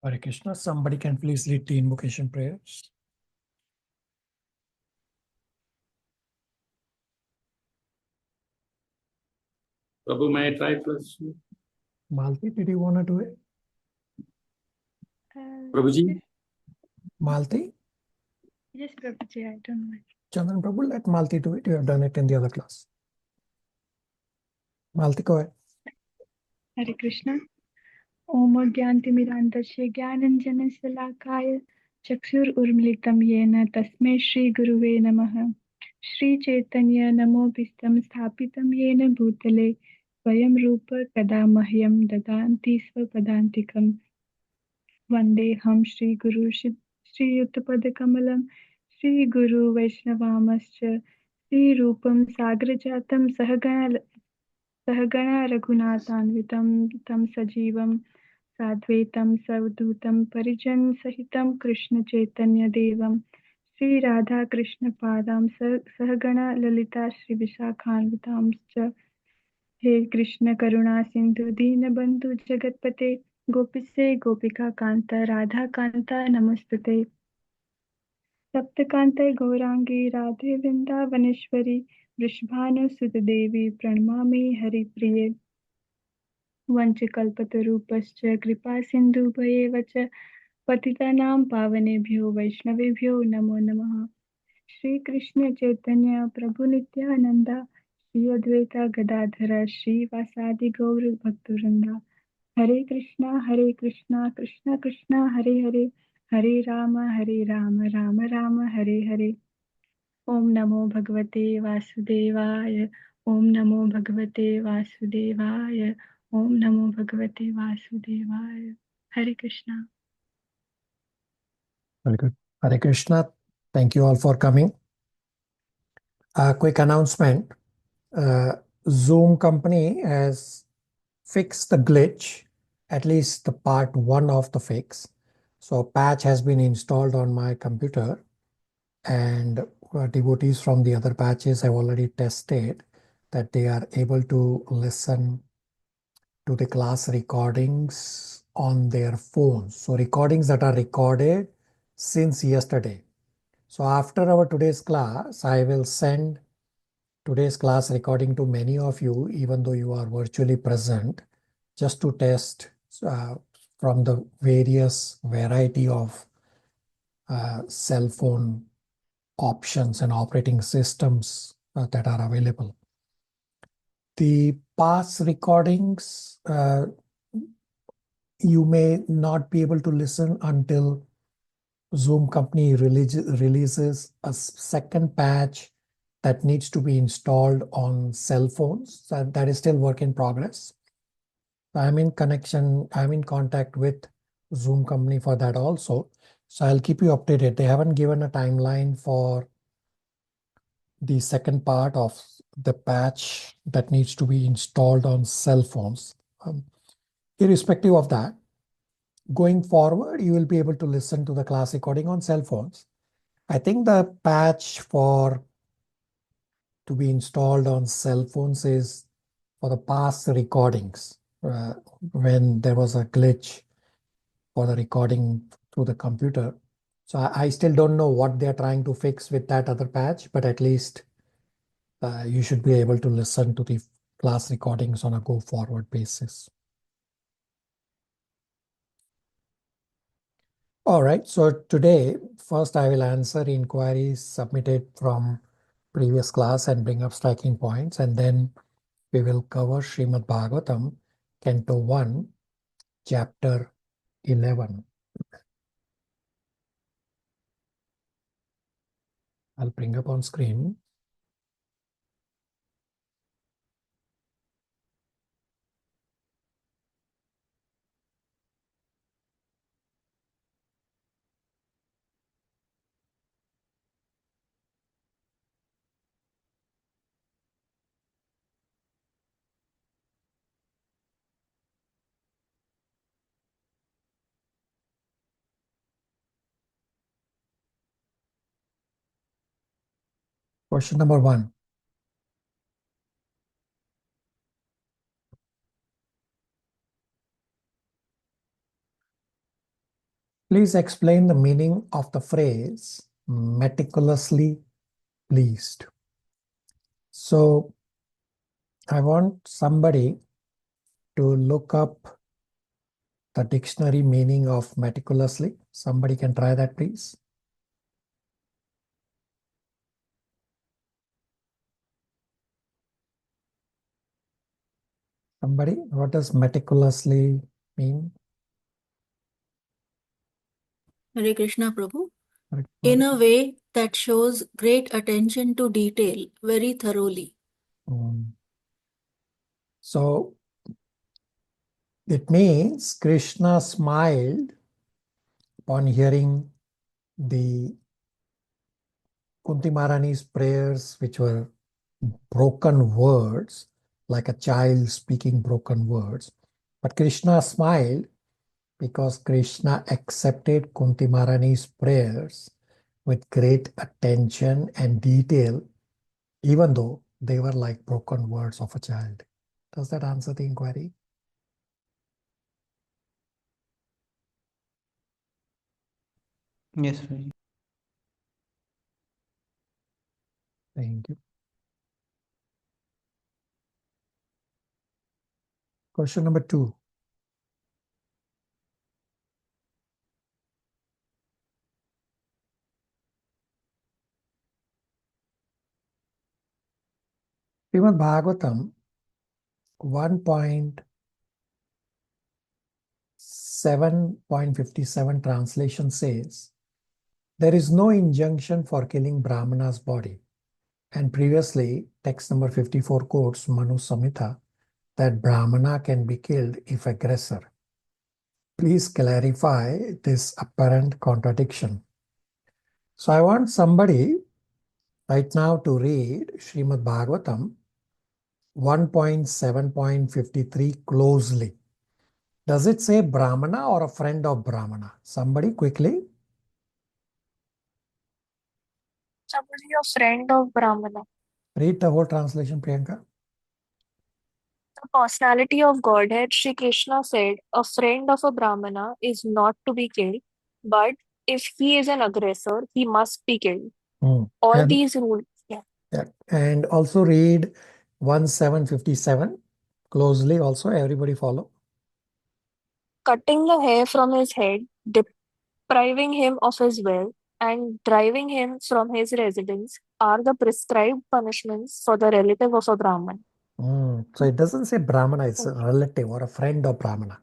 Hare Krishna. Somebody can please lead the invocation prayers. Prabhu, may I try first? Malti, did you want to do it? Prabhuji? Malti? Yes, Prabhuji, I don't know. Chandran Prabhu, let Malti do it. You have done it in the other class. Malti, go ahead. Hare Krishna. Om Gyantimirandasya Gyananjana Salakaya Chakshur Urmilitam Yena Tasme Shri Guruve Namaha. Shri Chaitanya Namo Pistam Sthapitam Yena Bhutale Svayam Rupa Kada Mahyam Dadanti Svapadantikam Vande Ham Shri Guru Shri Yuttapad Kamalam Shri Guru Vaishnavamascha Shri Rupam Sagrajatam Sahagana Raghunathanvitam Tam Sajivam Sadvaitam Savdutam Parijan Sahitam Krishna Chaitanya Devam Sri Radha Krishna Padam Sahagana Lalita Sri Vishakhanvitam He Krishna Karuna Sindhu Dina Bandhu Jagatpate Gopise Gopika Kanta Radha Kanta Namastute Saptakanta Gaurangi Radhe Vrindavaneshwari Vrishbhanu Sutadevi Pranamami Hari Priye वंशकल्पतरुपश्च कृपा सिन्धुभयेव च पतितानां पावनेभ्यो वैष्णवेभ्यो नमो नमः श्रीकृष्ण चैतन्य प्रभु नित्यानंद श्री अद्वैता गदाधर श्रीवासादि गौर भक्तवृंदा हरे कृष्णा कृष्ण कृष्ण हरे हरे हरे राम राम राम हरे हरे ओम नमो भगवते वासुदेवाय ओम नमो भगवते वासुदेवाय ओम नमो भगवते वासुदेवाय हरे Krishna. Very good. Hare Krishna. Thank you all for coming. A quick announcement. Zoom company has fixed the glitch, at least the part 1 of the fix. So a patch has been installed on my computer, and devotees from the other patches have already tested that they are able to listen to the class recordings on their phones. So recordings that are recorded since yesterday. So after our today's class, I will send today's class recording to many of you, even though you are virtually present, just to test from the various variety of cell phone options and operating systems that are available. The past recordings, you may not be able to listen until Zoom company releases a second patch that needs to be installed on cell phones. That is still work in progress. I'm in contact with Zoom company for that also. So I'll keep you updated. They haven't given a timeline for the second part of the patch that needs to be installed on cell phones. Irrespective of that, going forward, you will be able to listen to the class recording on cell phones. I think the patch to be installed on cell phones is for the past recordings, when there was a glitch for the recording through the computer. So I still don't know what they're trying to fix with that other patch, but at least you should be able to listen to the class recordings on a go forward basis. All right, so today, first I will answer inquiries submitted from previous class and bring up striking points, and then we will cover Srimad Bhagavatam, Canto 1, Chapter 11. I'll bring up on screen. Question number 1. Please explain the meaning of the phrase meticulously pleased. So I want somebody to look up the dictionary meaning of meticulously. Somebody can try that, please. Somebody, what does meticulously mean? Hare Krishna Prabhu. In a way that shows great attention to detail very thoroughly. So it means Krishna smiled upon hearing the Kunti Maharani's prayers, which were broken words, like a child speaking broken words. But Krishna smiled because Krishna accepted Kunti Maharani's prayers with great attention and detail, even though they were like broken words of a child. Does that answer the inquiry? Yes, Raji. Thank you. Question number 2. Srimad Bhagavatam 1.7.57 translation says, there is no injunction for killing Brahmana's body. And previously, text number 54 quotes Manu Samhita that Brahmana can be killed if aggressor. Please clarify this apparent contradiction. So I want somebody right now to read Srimad Bhagavatam 1.7.53 closely. Does it say Brahmana or a friend of Brahmana? Somebody quickly. Somebody a friend of Brahmana. Read the whole translation, Priyanka. The personality of Godhead, Sri Krishna said, a friend of a Brahmana is not to be killed, but if he is an aggressor, he must be killed. All And, these rules. yeah. And also read 1.7.57 closely also. Everybody follow. Cutting the hair from his head, depriving him of his wealth, and driving him from his residence are the prescribed punishments for the relative of a Brahman. So it doesn't say Brahmana, it's a relative or a friend of Brahmana.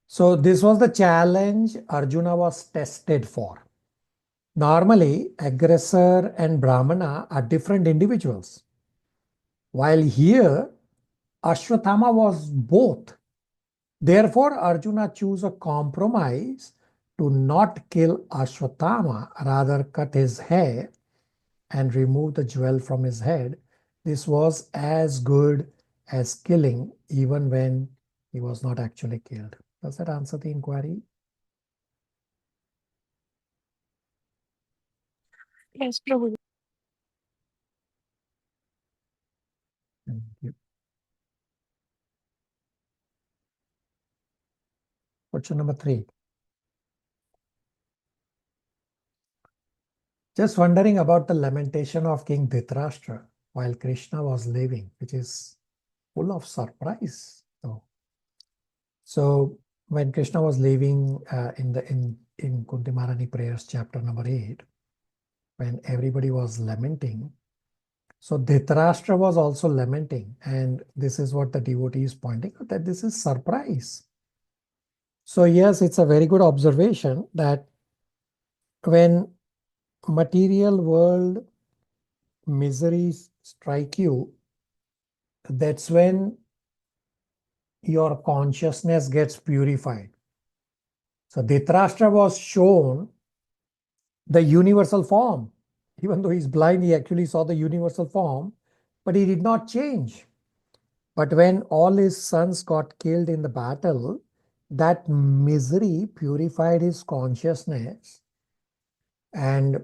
So this was the challenge Arjuna was tested for. Normally, aggressor and Brahmana are different individuals. While here, Ashwatthama was both. Therefore, Arjuna chose a compromise to not kill Ashwatthama, rather cut his hair and remove the jewel from his head. This was as good as killing, even when he was not actually killed. Does that answer the inquiry? Yes, Prabhu. Thank you. Question number 3. Just wondering about the lamentation of King Dhritarashtra while Krishna was living, which is full of surprise. So when Krishna was leaving in Kunti Maharani prayers, chapter number 8, when everybody was lamenting, so Dhritarashtra was also lamenting, and this is what the devotee is pointing out, that this is surprise. So yes, it's a very good observation that when material world miseries strike you, that's when your consciousness gets purified. So Dhritarashtra was shown the universal form. Even though he's blind, he actually saw the universal form, but he did not change. But when all his sons got killed in the battle, that misery purified his consciousness, and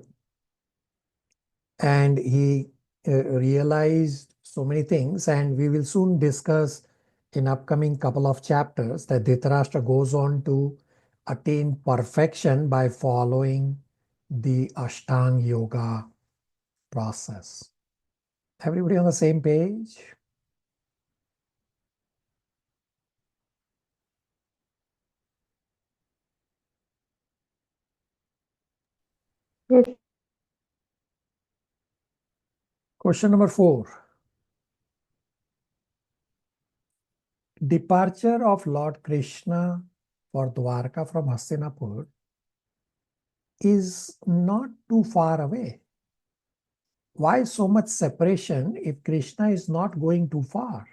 he realized so many things, and we will soon discuss in upcoming couple of chapters that Dhritarashtra goes on to attain perfection by following the Ashtanga Yoga process. Everybody on the same page? Yes. Question number 4. Departure of Lord Krishna for Dwarka from Hastinapur is not too far away. Why so much separation if Krishna is not going too far?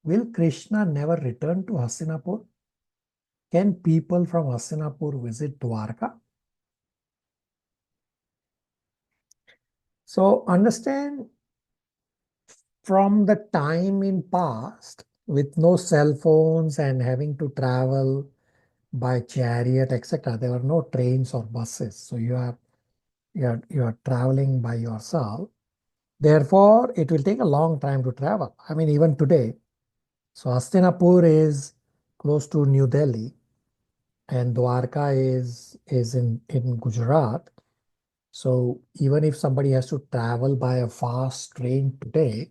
Will Krishna never return to Hastinapur? Can people from Hastinapur visit Dwarka? So understand, from the time in past with no cell phones and having to travel by chariot, etc., there were no trains or buses. So you are traveling by yourself. Therefore, it will take a long time to travel. I mean, even today. So Hastinapur is close to New Delhi, and Dwarka is in Gujarat. So even if somebody has to travel by a fast train today,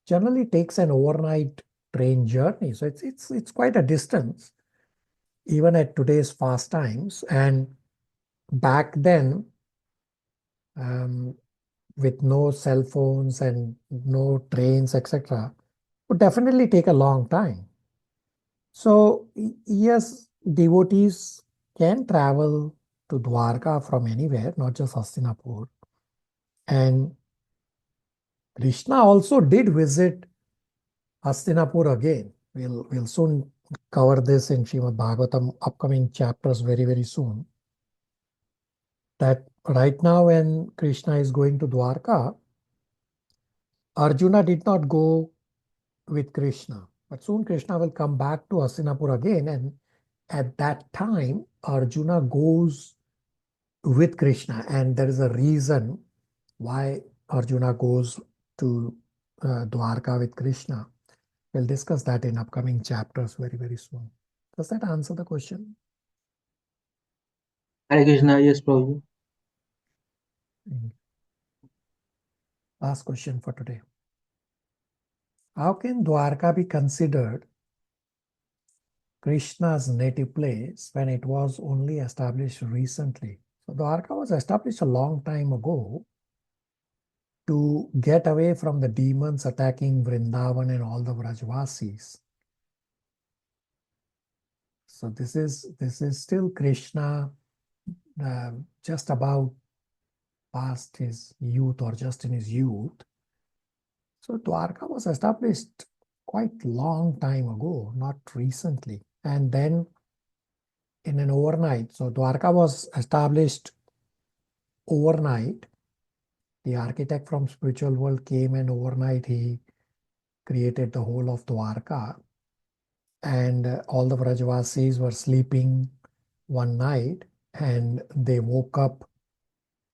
generally takes an overnight train journey. So it's quite a distance, even at today's fast times. And back then, with no cell phones and no trains, etc., would definitely take a long time. So yes, devotees can travel to Dwarka from anywhere, not just Hastinapur. And Krishna also did visit Hastinapur again. We'll soon cover this in Srimad Bhagavatam, upcoming chapters very, very soon. That right now when Krishna is going to Dwarka, Arjuna did not go with Krishna. But soon Krishna will come back to Hastinapur again, and at that time Arjuna goes with Krishna, and there is a reason why Arjuna goes to Dwarka with Krishna. We'll discuss that in upcoming chapters very, very soon. Does that answer the question? Hare Krishna, yes, Prabhu. Last question for today. How can Dwarka be considered Krishna's native place when it was only established recently? So Dwarka was established a long time ago to get away from the demons attacking Vrindavan and all the Vrajvasis. So this is still Krishna just about past his youth or just in his youth. So Dwarka was established quite long time ago, not recently. And then in an overnight, so Dwarka was established overnight. The architect from spiritual world came, and overnight he created the whole of Dwarka. And all the Vrajvasis were sleeping one night, and they woke up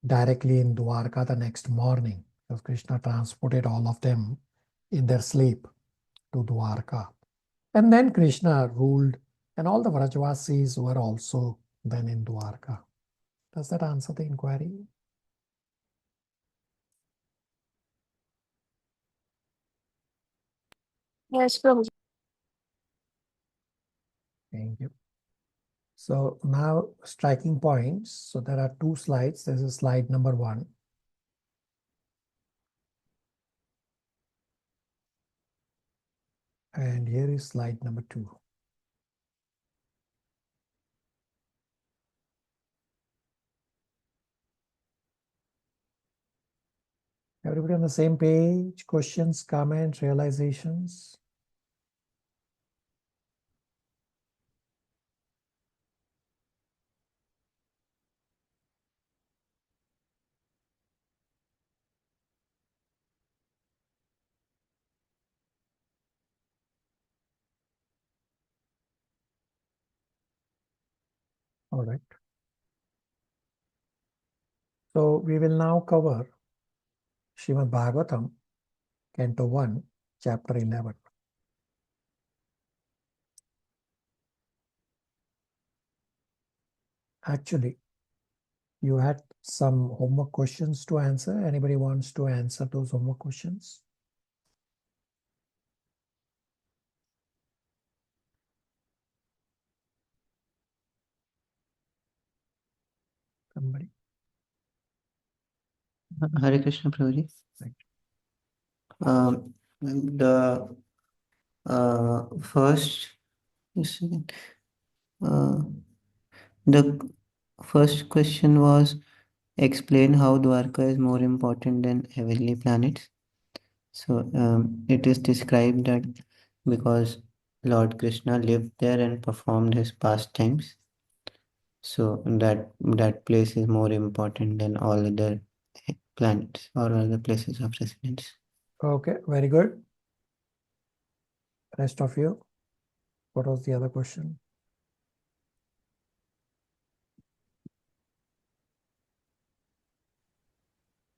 directly in Dwarka the next morning, because Krishna transported all of them in their sleep to Dwarka. And then Krishna ruled, and all the Vrajvasis were also then in Dwarka. Does that answer the inquiry? Yes, Prabhu. Thank you. So now striking points. So there are two slides. This is slide number 1. And here is slide number 2. Everybody on the same page? Questions, comments, realizations? All right. So we will now cover Srimad Bhagavatam, Canto 1, Chapter 11. . . . . . . . . . . . . . . . . . . . . . . . . . . . . . . . . . . . . . . . . . . . . . . . . . . . . . . . . Actually, you had some homework questions to answer. Anybody wants to answer those homework questions? Somebody? Hare Krishna, Prabhuji. Thank The first, just a second. The first question was, explain how Dwarka is more important than heavenly planets. So it is described that because Lord Krishna lived there and performed his pastimes, so that place is more important than all other planets or other places of residence. Okay, very good. Rest of you, what was the other question?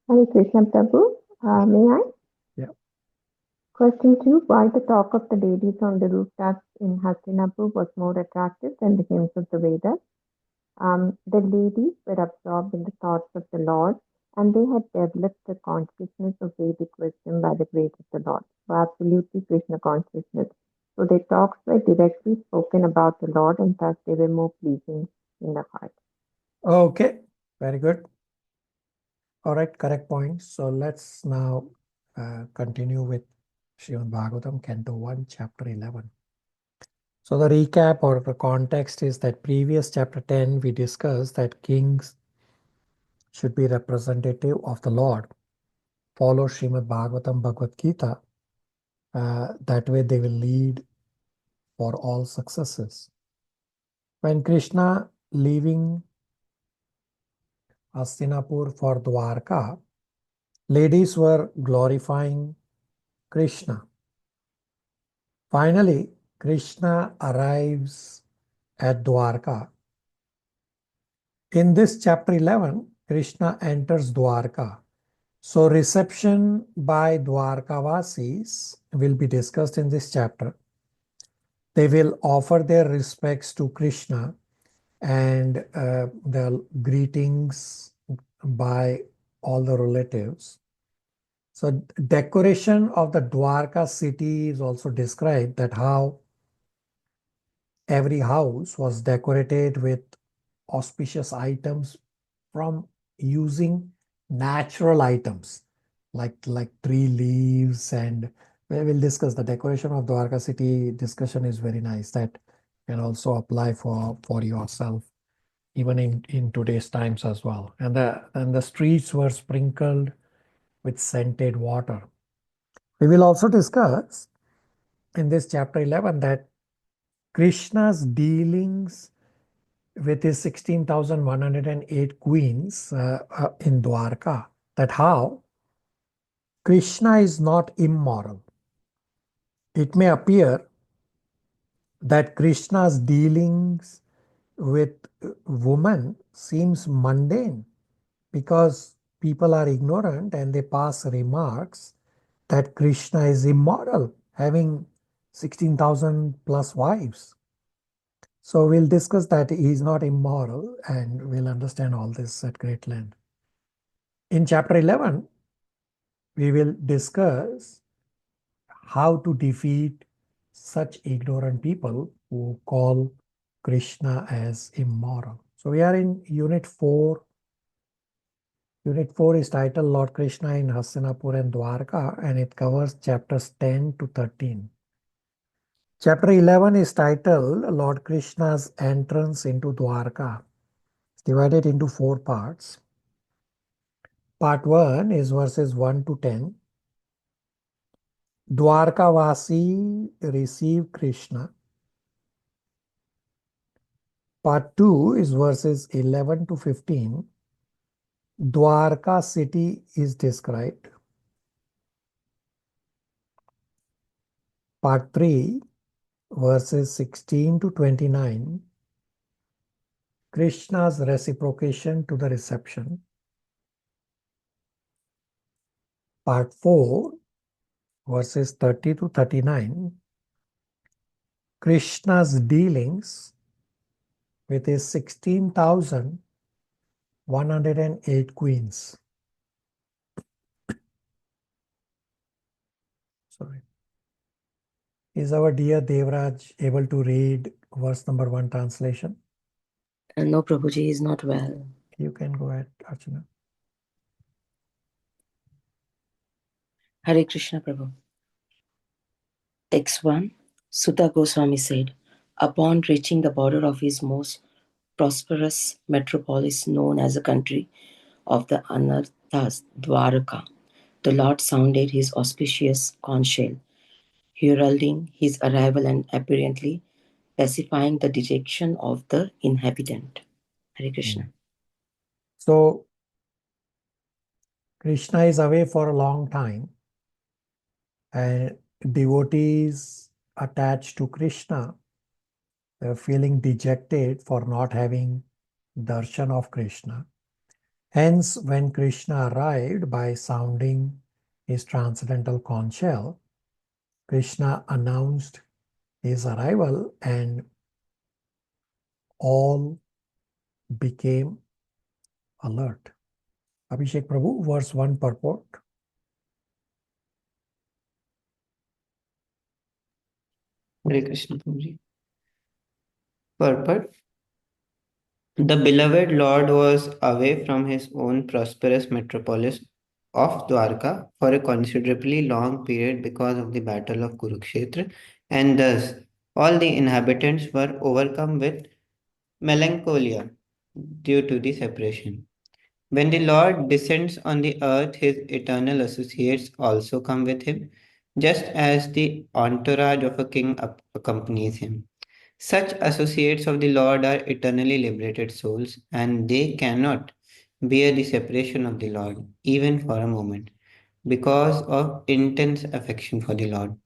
Hare Krishna Prabhu, may I? Yeah. Question 2. Why the talk of the ladies on the rooftops in Hastinapur was more attractive than the hymns of the Vedas? The ladies were absorbed in the thoughts of the Lord, and they had developed the consciousness of Vedic wisdom by the grace of the Lord, so absolutely Krishna consciousness. So their talks were directly spoken about the Lord, and thus they were more pleasing in the heart. Okay, very good. All right, correct point. So let's now continue with Srimad Bhagavatam, Canto 1, Chapter 11. So the recap or the context is that previous chapter 10, we discussed that kings should be representative of the Lord. Follow Srimad Bhagavatam, Bhagavad Gita. That way they will lead for all successes. When Krishna leaving Hastinapur for Dwarka, ladies were glorifying Krishna. Finally, Krishna arrives at Dwarka. In this chapter 11, Krishna enters Dwarka. So reception by Dwarkavasis will be discussed in this chapter. They will offer their respects to Krishna and the greetings by all the relatives. So decoration of the Dwarka city is also described, that how every house was decorated with auspicious items from using natural items like tree leaves, and we will discuss the decoration of Dwarka city. Discussion is very nice. That can also apply for yourself even in today's times as well. And the streets were sprinkled with scented water. We will also discuss in this chapter 11 that Krishna's dealings with his 16,108 queens in Dwarka, that how Krishna is not immoral. It may appear that Krishna's dealings with women seems mundane because people are ignorant and they pass remarks that Krishna is immoral, having 16,000 plus wives. So we'll discuss that he is not immoral, and we'll understand all this at great length. In chapter 11, we will discuss how to defeat such ignorant people who call Krishna as immoral. So we are in Unit 4. Unit 4 is titled Lord Krishna in Hastinapur and Dwarka, and it covers chapters 10 to 13. Chapter 11 is titled Lord Krishna's entrance into Dwarka. It's divided into 4 parts. Part 1 is verses 1 to 10. Dwarkavasi receive Krishna. Part 2 is verses 11 to 15. Dwarka city is described. Part 3, verses 16 to 29. Krishna's reciprocation to the reception. Part 4, verses 30 to 39. Krishna's dealings with his 16,108 queens. Sorry. Is our dear Devraj able to read verse number 1 translation? No, Prabhuji is not well. You can go ahead, Archana. Hare Krishna, Prabhu. Text 1. Sutta Goswami said, upon reaching the border of his most prosperous metropolis known as the country of the Anarthas, Dwarka, the Lord sounded his auspicious conch shell, heralding his arrival and apparently pacifying the dejection of the inhabitant. Hare Krishna. So, Krishna is away for a long time, and devotees attached to Krishna are feeling dejected for not having darshan of Krishna. Hence, when Krishna arrived by sounding his transcendental conch shell, Krishna announced his arrival and all became alert. Abhishek Prabhu, verse 1 purport. Hare Krishna, Prabhuji. Purport. The beloved Lord was away from his own prosperous metropolis of Dwarka for a considerably long period because of the battle of Kurukshetra, and thus all the inhabitants were overcome with melancholia due to the separation. When the Lord descends on the earth, his eternal associates also come with him, just as the entourage of a king accompanies him. Such associates of the Lord are eternally liberated souls, and they cannot bear the separation of the Lord, even for a moment, because of intense affection for the Lord.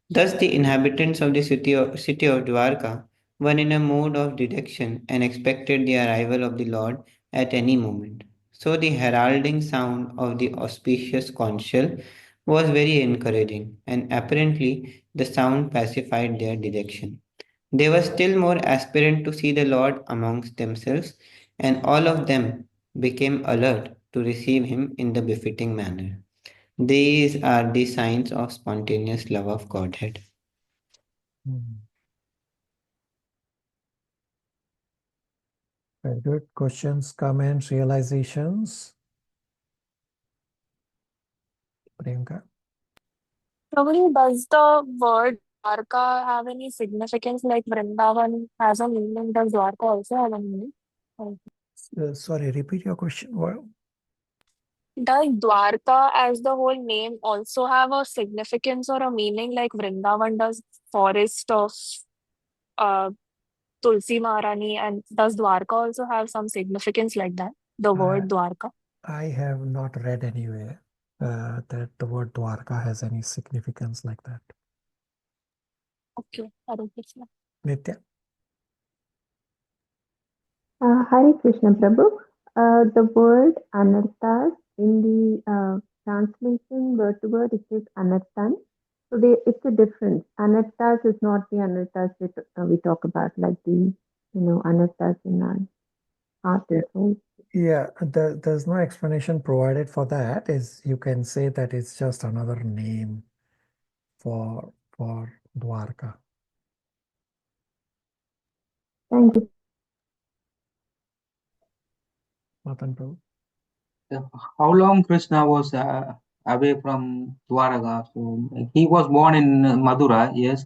Thus, the inhabitants of the city of Dwarka were in a mood of dejection and expected the arrival of the Lord at any moment. So, the heralding sound of the auspicious conch shell was very encouraging, and apparently the sound pacified their dejection. They were still more aspirant to see the Lord amongst themselves, and all of them became alert to receive him in the befitting manner. These are the signs of spontaneous love of Godhead. Very good. Questions, comments, realizations? Priyanka? Probably, does the word Dwarka have any significance like Vrindavan has a meaning? Does Dwarka also have a meaning? Sorry, repeat your question. Does Dwarka as the whole name also have a significance or a meaning like Vrindavan does, forest of uh, Tulsi Maharani, and does Dwarka also have some significance like that? The word Dwarka? I have not read anywhere that the word Dwarka has any significance like that. Okay, Hare Krishna. Nitya? Hare Krishna Prabhu. The word anarthas in the translation word to word, it is anarthan. So it's a difference. Anarthas is not the anarthas we talk about, like the anarthas in our heart and soul. Yeah, there's no explanation provided for that. You can say that it's just another name for Dwarka. Thank you. Matan Prabhu? How long Krishna was away from Dwarka? So he was born in Madura, yes.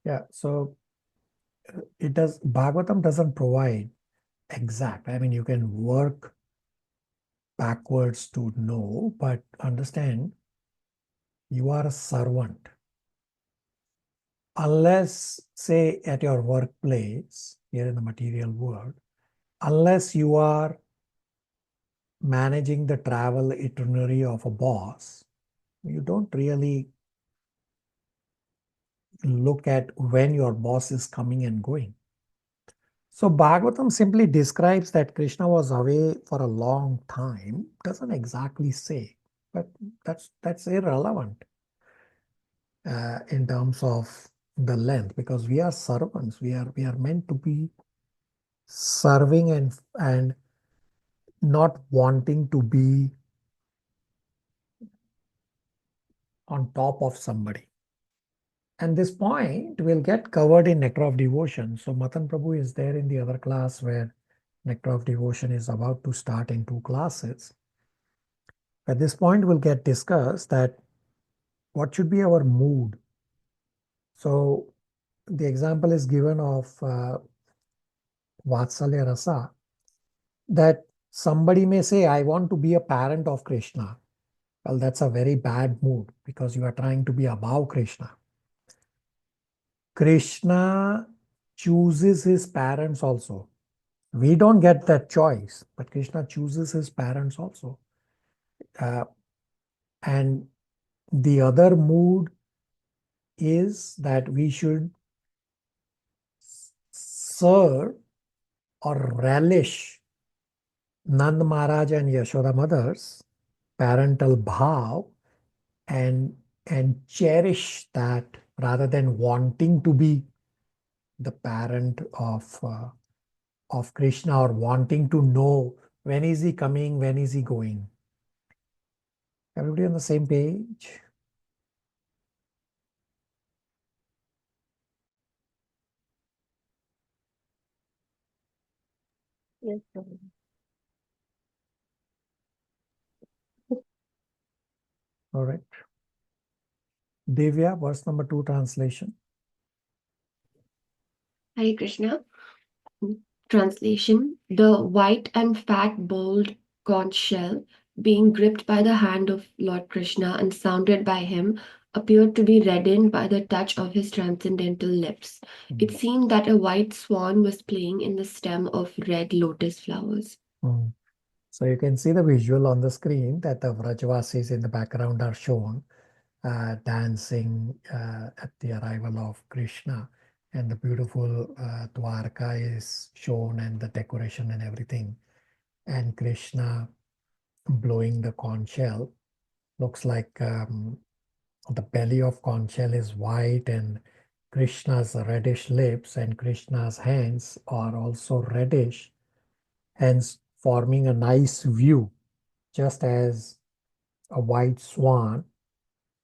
Yeah, so Bhagavatam doesn't provide exact. I mean, you can work backwards to know, but understand you are a servant. Unless, say, at your workplace, here in the material world, unless you are managing the travel itinerary of a boss, you don't really look at when your boss is coming and going. So Bhagavatam simply describes that Krishna was away for a long time. Doesn't exactly say, but that's irrelevant in terms of the length, because we are servants. We are meant to be serving and not wanting to be on top of somebody. And this point will get covered in Nectar of Devotion. So Matan Prabhu is there in the other class where Nectar of Devotion is about to start in 2 classes. At this point, will get discussed that what should be our mood. So the example is given of Vatsalya Rasa, that somebody may say, I want to be a parent of Krishna. Well, that's a very bad mood because you are trying to be above Krishna. Krishna chooses his parents also. We don't get that choice, but Krishna chooses his parents also. And the other mood is that we should serve or relish Nand Maharaj and Yashoda Mother's parental bhav and cherish that rather than wanting to be the parent of Krishna or wanting to know when is he coming, when is he going. Everybody on the same page? Yes, sir. All right. Divya, verse number 2 translation. Hare Krishna. Translation: the white and fat bowled conch shell, being gripped by the hand of Lord Krishna and sounded by him, appeared to be reddened by the touch of his transcendental lips. It seemed that a white swan was playing in the stem of red lotus flowers. So you can see the visual on the screen that the Vrajvasis in the background are shown dancing at the arrival of Krishna, and the beautiful Dwarka is shown and the decoration and everything, and Krishna blowing the conch shell. Looks like the belly of conch shell is white and Krishna's reddish lips and Krishna's hands are also reddish, hence forming a nice view, just as a white swan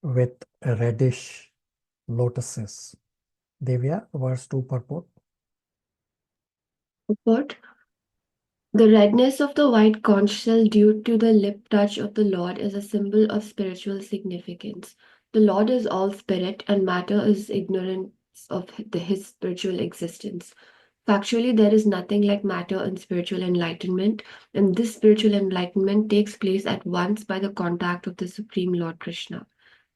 with reddish lotuses. Divya, verse 2 purport. Purport: the redness of the white conch shell due to the lip touch of the Lord is a symbol of spiritual significance. The Lord is all spirit, and matter is ignorance of his spiritual existence. Factually, there is nothing like matter in spiritual enlightenment, and this spiritual enlightenment takes place at once by the contact of the Supreme Lord Krishna.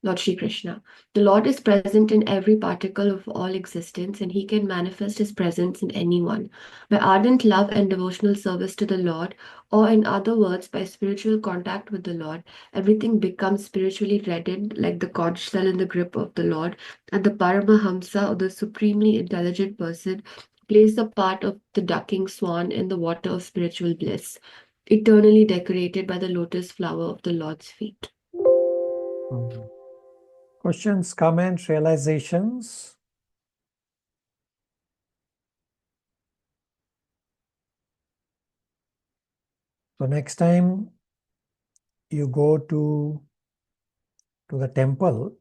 Lord Shri Krishna. The Lord is present in every particle of all existence, and he can manifest his presence in anyone. By ardent love and devotional service to the Lord, or in other words, by spiritual contact with the Lord, everything becomes spiritually reddened like the conch shell in the grip of the Lord, and the Paramahamsa, or the supremely intelligent person, plays the part of the ducking swan in the water of spiritual bliss, eternally decorated by the lotus flower of the Lord's feet. Questions, comments, realizations? So next time you go to the temple,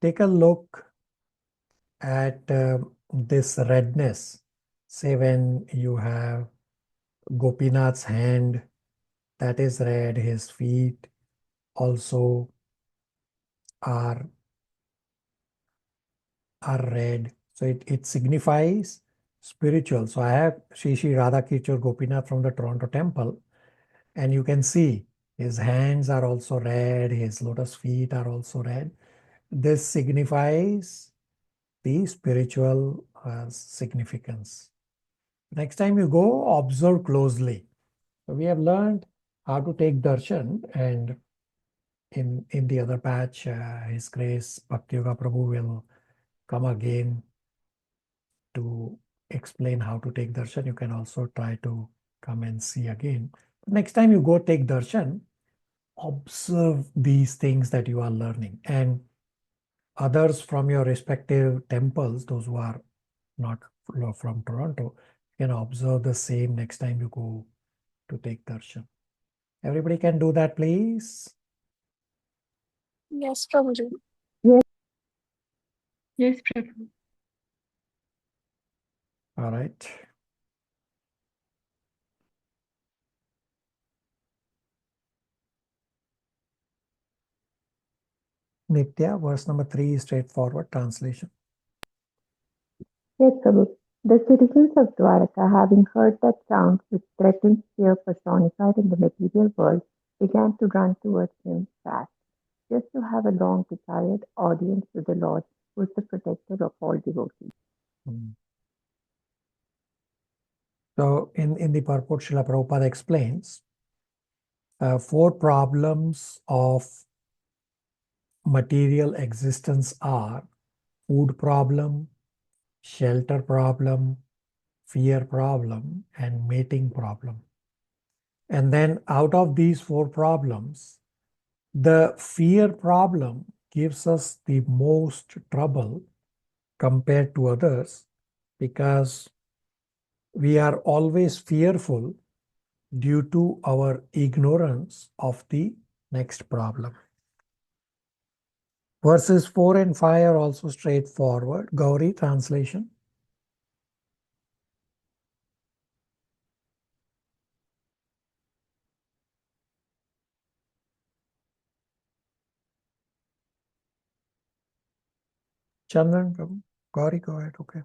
take a look at this redness. Say when you have Gopinath's hand, that is red, his feet also are red. So it signifies spiritual. So I have Shri Radha Kichor Gopinath from the Toronto temple, and you can see his hands are also red, his lotus feet are also red. This signifies the spiritual significance. Next time you go, observe closely. So we have learned how to take darshan, and in the other batch, His Grace Bhakti Yoga Prabhu will come again to explain how to take darshan. You can also try to come and see again. Next time you go take darshan, observe these things that you are learning, and others from your respective temples, those who are not from Toronto, You can observe the same next time you go to take darshan. Everybody can do that, please. Yes, Prabhuji. Yes, Prabhu. All right. Nitya, verse number 3, straightforward translation. Yes, Prabhu. The citizens of Dwarka, having heard that sound which threatened fear personified in the material world, began to run towards him fast, just to have a long desired audience with the Lord, who is the protector of all devotees. So in the purport, Srila Prabhupada explains 4 problems of material existence are food problem, shelter problem, fear problem, and mating problem. And then out of these 4 problems, the fear problem gives us the most trouble compared to others because we are always fearful due to our ignorance of the next problem. Verses 4 and 5 are also straightforward. Gauri, translation. Chandran, Prabhu. Gauri, go ahead. Okay.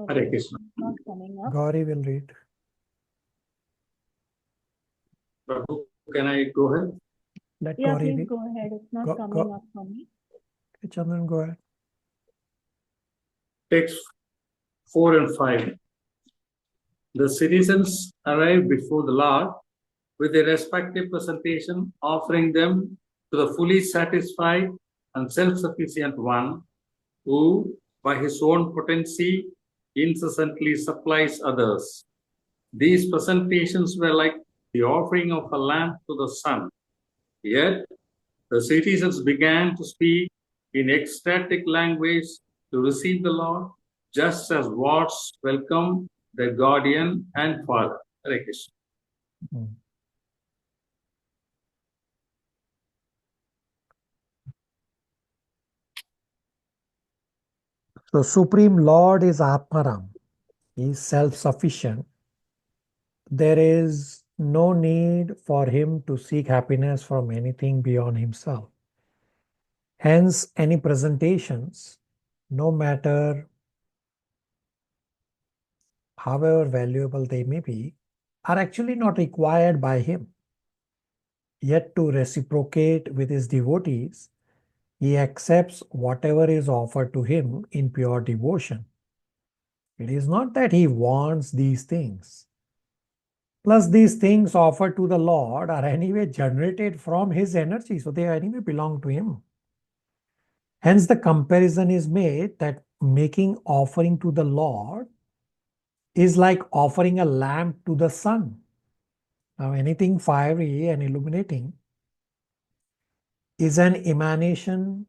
Hare Krishna. Not coming up. Gauri will read. Prabhu, can I go ahead? Let Yeah, Gauri please read. go ahead. It's not coming up for me. Okay, Chandran, go ahead. Text 4 and 5. The citizens arrived before the Lord with their respective presentation, offering them to the fully satisfied and self-sufficient one who, by his own potency, incessantly supplies others. These presentations were like the offering of a lamp to the sun. Yet, the citizens began to speak in ecstatic language to receive the Lord, just as wards welcome their guardian and father. Hare Krishna. So Supreme Lord is Atmaram. He is self-sufficient. There is no need for him to seek happiness from anything beyond himself. Hence, any presentations, no matter however valuable they may be, are actually not required by him. Yet to reciprocate with his devotees, he accepts whatever is offered to him in pure devotion. It is not that he wants these things. Plus, these things offered to the Lord are anyway generated from his energy, so they anyway belong to him. Hence, the comparison is made that making offering to the Lord is like offering a lamp to the sun. Now, anything fiery and illuminating is an emanation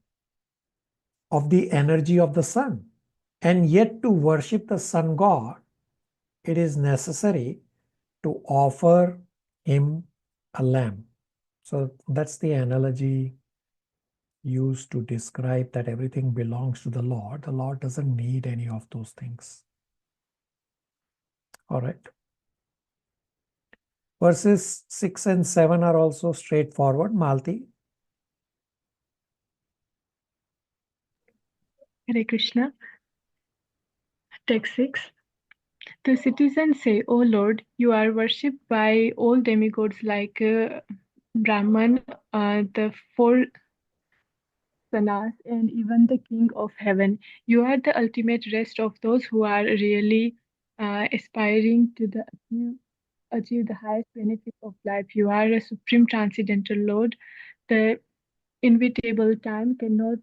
of the energy of the sun. And yet, to worship the sun god, it is necessary to offer him a lamp. So that's the analogy used to describe that everything belongs to the Lord. The Lord doesn't need any of those things. All right. Verses 6 and 7 are also straightforward. Malti. Hare Krishna. Text 6. The citizens say, O Lord, you are worshipped by all demigods like Brahman, the 4 sanas, and even the King of Heaven. You are the ultimate rest of those who are really aspiring to achieve the highest benefit of life. You are a supreme transcendental Lord. The inevitable time cannot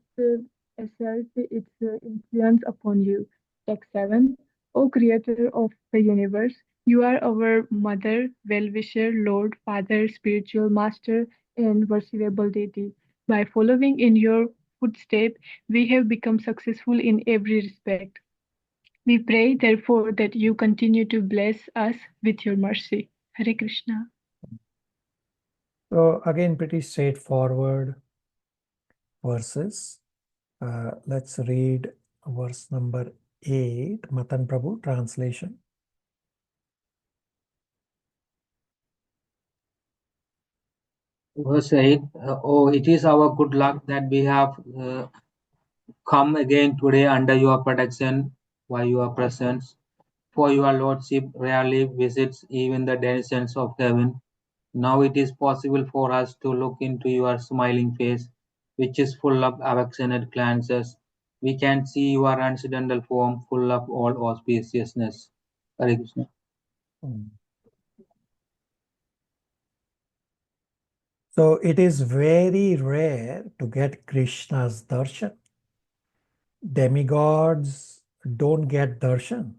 assert its influence upon you. Text 7. O Creator of the universe, you are our Mother, Well-wisher, Lord, Father, Spiritual Master, and worshipable deity. By following in your footsteps, we have become successful in every respect. We pray, therefore, that you continue to bless us with your mercy. Hare Krishna. So again, pretty straightforward verses. Let's read verse number 8, Matan Prabhu, translation. Verse 8, oh, it is our good luck that we have come again today under your protection by your presence. For your lordship rarely visits even the denizens of heaven. Now it is possible for us to look into your smiling face, which is full of affectionate glances. We can see your incidental form full of all auspiciousness. Hare Krishna. So it is very rare to get Krishna's darshan. Demigods don't get darshan.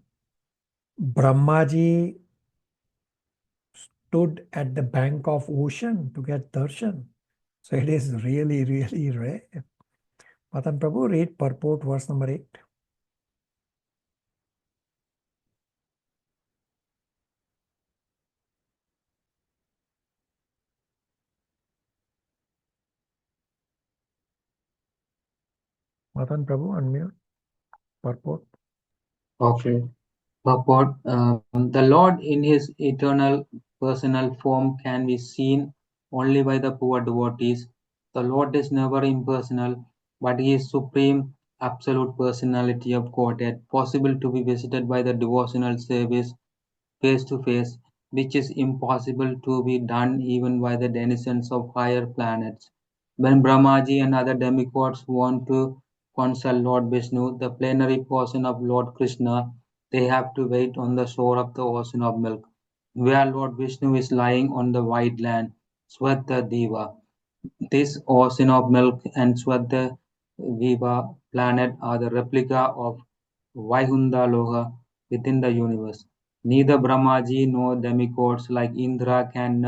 Brahmaji stood at the bank of ocean to get darshan. So it is really, really rare. Matan Prabhu, read purport verse number 8. Matan Prabhu, unmute. Purport. Okay. Purport, the Lord in his eternal personal form can be seen only by the poor devotees. The Lord is never impersonal, but he is supreme, absolute personality of Godhead, possible to be visited by the devotional service face to face, which is impossible to be done even by the denizens of higher planets. When Brahmaji and other demigods want to consult Lord Vishnu, the plenary portion of Lord Krishna, they have to wait on the shore of the ocean of milk, where Lord Vishnu is lying on the white land, Sweta Diva. This ocean of milk and Sweta Viva planet are the replica of Vaihunda Loha within the universe. Neither Brahmaji nor demigods like Indra can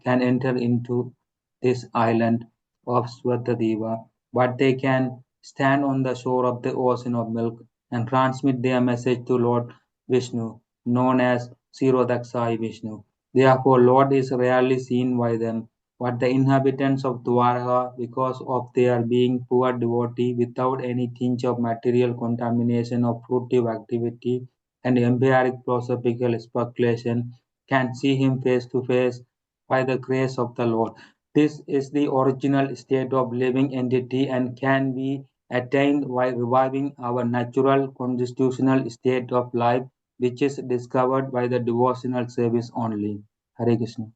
enter into this island of Swartadeva, but they can stand on the shore of the ocean of milk and transmit their message to Lord Vishnu, known as Sirodaksai Vishnu. Therefore, Lord is rarely seen by them, but the inhabitants of Dwarka, because of their being poor devotee without any tinge of material contamination or fruitive activity and empiric philosophical speculation, can see him face to face by the grace of the Lord. This is the original state of living entity and can be attained by reviving our natural constitutional state of life, which is discovered by the devotional service only. Hare Krishna.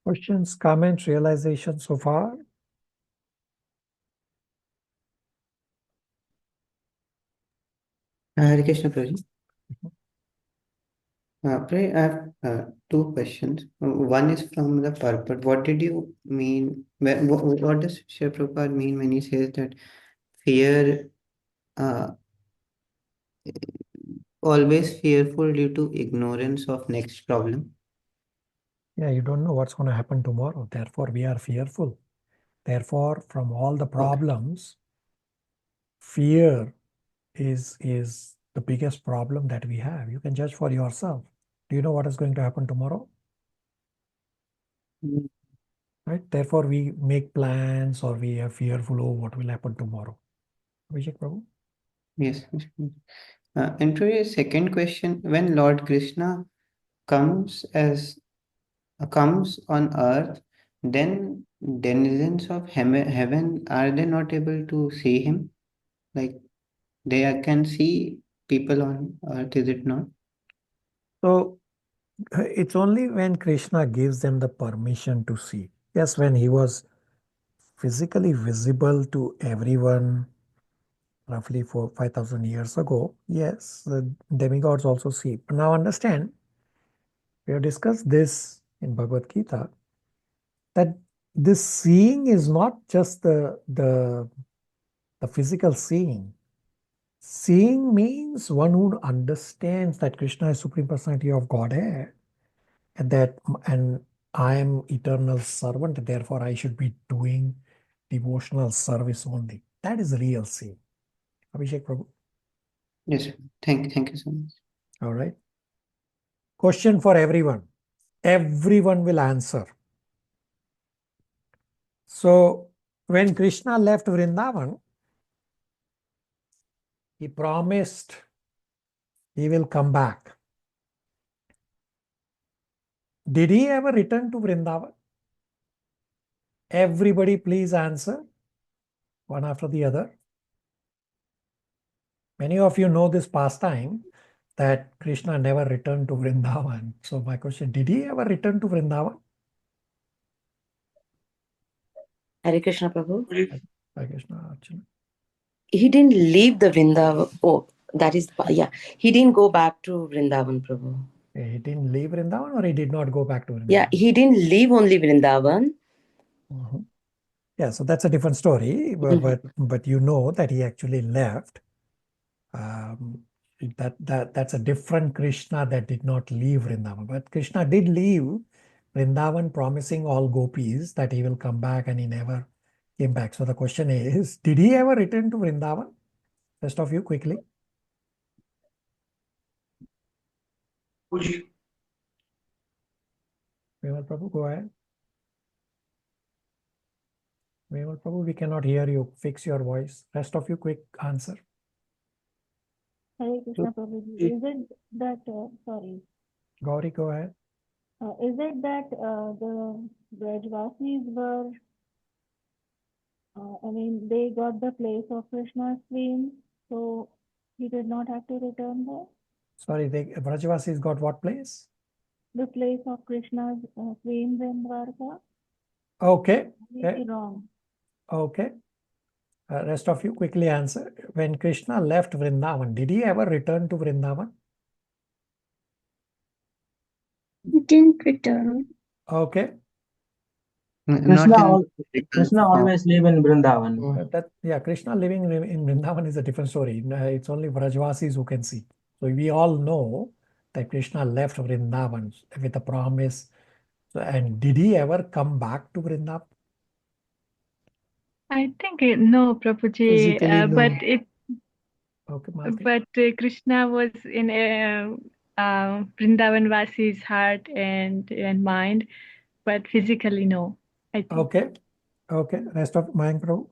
Questions, comments, realizations so far? Hare Krishna, Prabhuji. Pray, I have two questions. One is from the purport. What did you mean? What does Sri Prabhupada mean when he says that fear, always fearful due to ignorance of next problem? Yeah, you don't know what's going to happen tomorrow. Therefore, we are fearful. Therefore, from all the problems, fear is the biggest problem that we have. You can judge for yourself. Do you know what is going to happen tomorrow? Right? Therefore, we make plans or we are fearful of what will happen tomorrow. Abhishek Prabhu? Yes. And to your second question, when Lord Krishna comes on earth, then denizens of heaven, are they not able to see him? Like they can see people on earth, is it not? So it's only when Krishna gives them the permission to see. Yes, when he was physically visible to everyone roughly 5,000 years ago, yes, the demigods also see. But now understand, we have discussed this in Bhagavad Gita, that this seeing is not just the physical seeing. Seeing means one who understands that Krishna is Supreme Personality of Godhead and I am eternal servant, therefore I should be doing devotional service only. That is real seeing. Abhishek Prabhu. Yes, sir. Thank you so much. All right. Question for everyone. Everyone will answer. So when Krishna left Vrindavan, he promised he will come back. Did he ever return to Vrindavan? Everybody please answer one after the other. Many of you know this pastime that Krishna never returned to Vrindavan. So my question, did he ever return to Vrindavan? Hare Krishna Prabhu. Hare Krishna, Archana. He didn't leave the Vrindavan. Oh, that is, yeah. He didn't go back to Vrindavan, Prabhu. He didn't leave Vrindavan, or he did not go back to Vrindavan? Yeah, he didn't leave only Vrindavan. Yeah, so that's a different story. But you know that he actually left. That's a different Krishna that did not leave Vrindavan. But Krishna did leave Vrindavan, promising all gopis that he will come back, and he never came back. So the question is, did he ever return to Vrindavan? Rest of you, quickly. Vimal Prabhu, go ahead. Vimal Prabhu, we cannot hear you. Fix your voice. Rest of you, quick answer. Hare Krishna Prabhuji. Is it that, sorry, Gauri, go ahead. is it that the Brajvasis were, they got the place of Krishna's queen, so he did not have to return there? Sorry, Brajvasis got what place? The place of Krishna's queens in Dwarka? Okay. Completely wrong. Okay. Rest of you, quickly answer. When Krishna left Vrindavan, did he ever return to Vrindavan? He didn't return. Okay. Krishna always live in Vrindavan. Krishna living in Vrindavan is a different story. It's only Vrajvasis who can see. So we all know that Krishna left Vrindavan with a promise. And did he ever come back to Vrindavan? I think no, Prabhuji. But Krishna was in Vrindavan Vasi's heart and mind, but physically no. I think. Okay. Rest of Mayank Prabhu.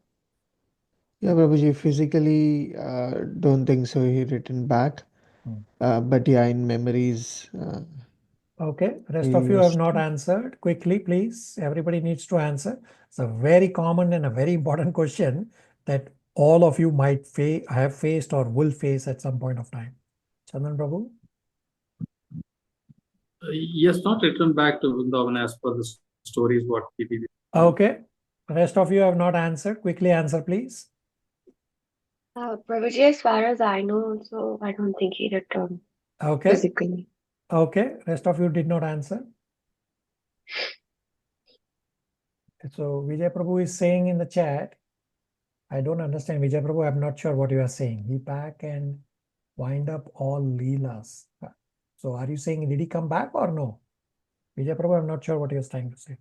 Yeah, Prabhuji, physically, don't think so. He returned back. But yeah, in memories. Okay, rest of you have not answered. Quickly, please. Everybody needs to answer. It's a very common and a very important question that all of you might have faced or will face at some point of time. Chandan Prabhu? Yes, not returned back to Vrindavan as per the stories what he did. Okay. Rest of you have not answered. Quickly answer, please. Prabhuji, as far as I know, also, I don't think he returned physically. Okay. Rest of you did not answer. So Vijay Prabhu is saying in the chat, I don't understand, Vijay Prabhu. I'm not sure what you are saying. He back and wind up all Leelas. So are you saying, did he come back or no? Vijay Prabhu, I'm not sure what he was trying to say.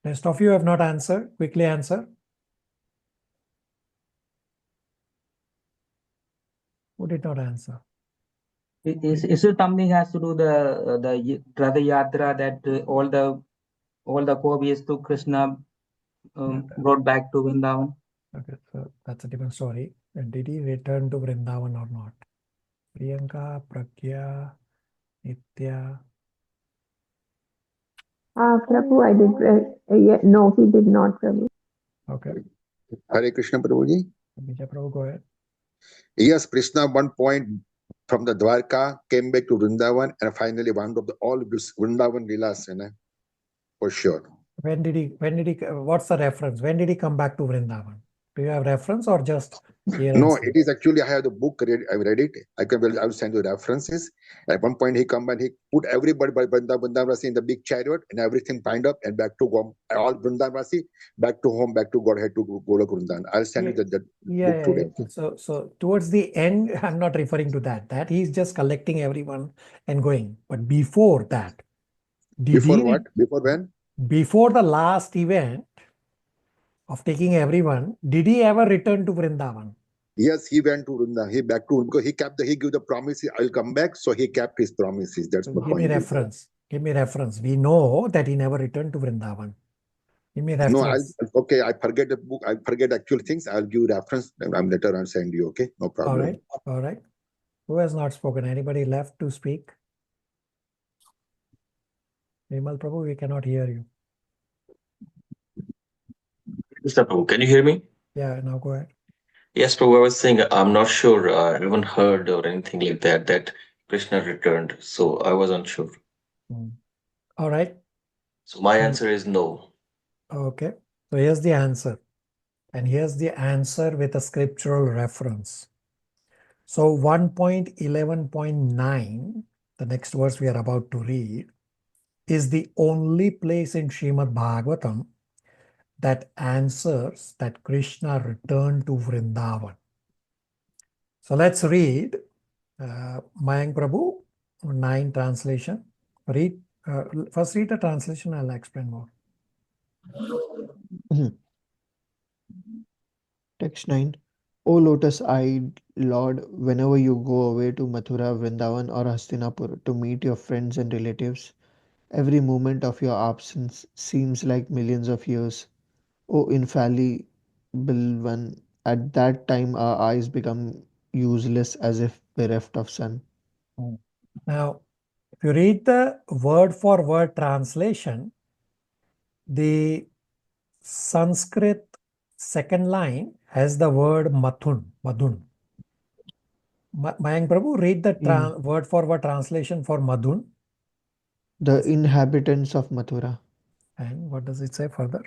Rest of you have not answered. Quickly answer. Who did not answer? Is it something has to do the Ratha Yatra that all the gopis to Krishna brought back to Vrindavan? Okay, so that's a different story. And did he return to Vrindavan or not? Priyanka, Pragya, Nitya. Prabhu, I did. No, he did not, Prabhu. Okay. Hare Krishna Prabhuji. Vijay Prabhu, go ahead. Yes, Krishna 1 point from the Dwarka came back to Vrindavan and finally wound up all Vrindavan Leelas, for sure. When did he, what's the reference? When did he come back to Vrindavan? Do you have reference or just here? No, it is actually, I have the book, I read it. I will send you references. At one point he come and he put everybody by Vrindavan in the big chariot and everything piled up and back to go, all Vrindavan back to home, back to Godhead to Golok Vrindavan. I'll send you that book today. So towards the end, I'm not referring to that he's just collecting everyone and going. But before that, before what? Before when? Before the last event of taking everyone, did he ever return to Vrindavan? Yes, he went to Vrindavan. He back to because he gave the promise. I'll come back. So he kept his promises. That's the Give point. me reference. Give me reference. We know that he never returned to Vrindavan. Give me reference. No, okay. I forget the book. I forget actual things. I'll give reference. I'm later on send you. Okay, no problem. All right. All right. Who has not spoken? Anybody left to speak? Vimal Prabhu, we cannot hear you. Mr. Prabhu, can you hear me? Yeah, now go ahead. Yes, Prabhu, I was saying I'm not sure. I haven't heard or anything like that Krishna returned. So I was unsure. All right. So my answer is no. Okay. So here's the answer. And here's the answer with a scriptural reference. So 1.11.9, the next verse we are about to read, is the only place in Srimad Bhagavatam that answers that Krishna returned to Vrindavan. So let's read Mayank Prabhu, 9 translation. Read first read the translation, I'll explain more. Text 9. O lotus-eyed Lord, whenever you go away to Mathura, Vrindavan or Hastinapur to meet your friends and relatives, every moment of your absence seems like millions of years. O infallible one, at that time our eyes become useless as if bereft of sun. Now, if you read the word for word translation, the Sanskrit second line has the word Madhun. Mayank Prabhu, read the word for word translation for Madhun. The inhabitants of Mathura. And what does it say further?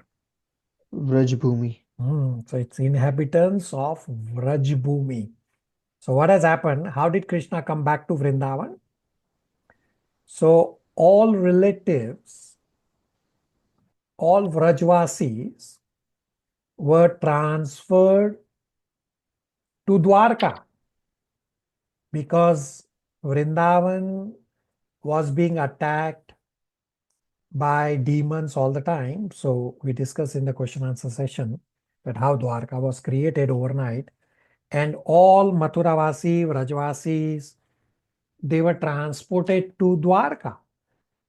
Vrajbhumi. So it's inhabitants of Vrajbhumi. So what has happened? How did Krishna come back to Vrindavan? So all relatives, all Vrajvasis were transferred to Dwarka because Vrindavan was being attacked by demons all the time. So we discussed in the question answer session that how Dwarka was created overnight, and all Mathuravasi, Vrajvasis, they were transported to Dwarka.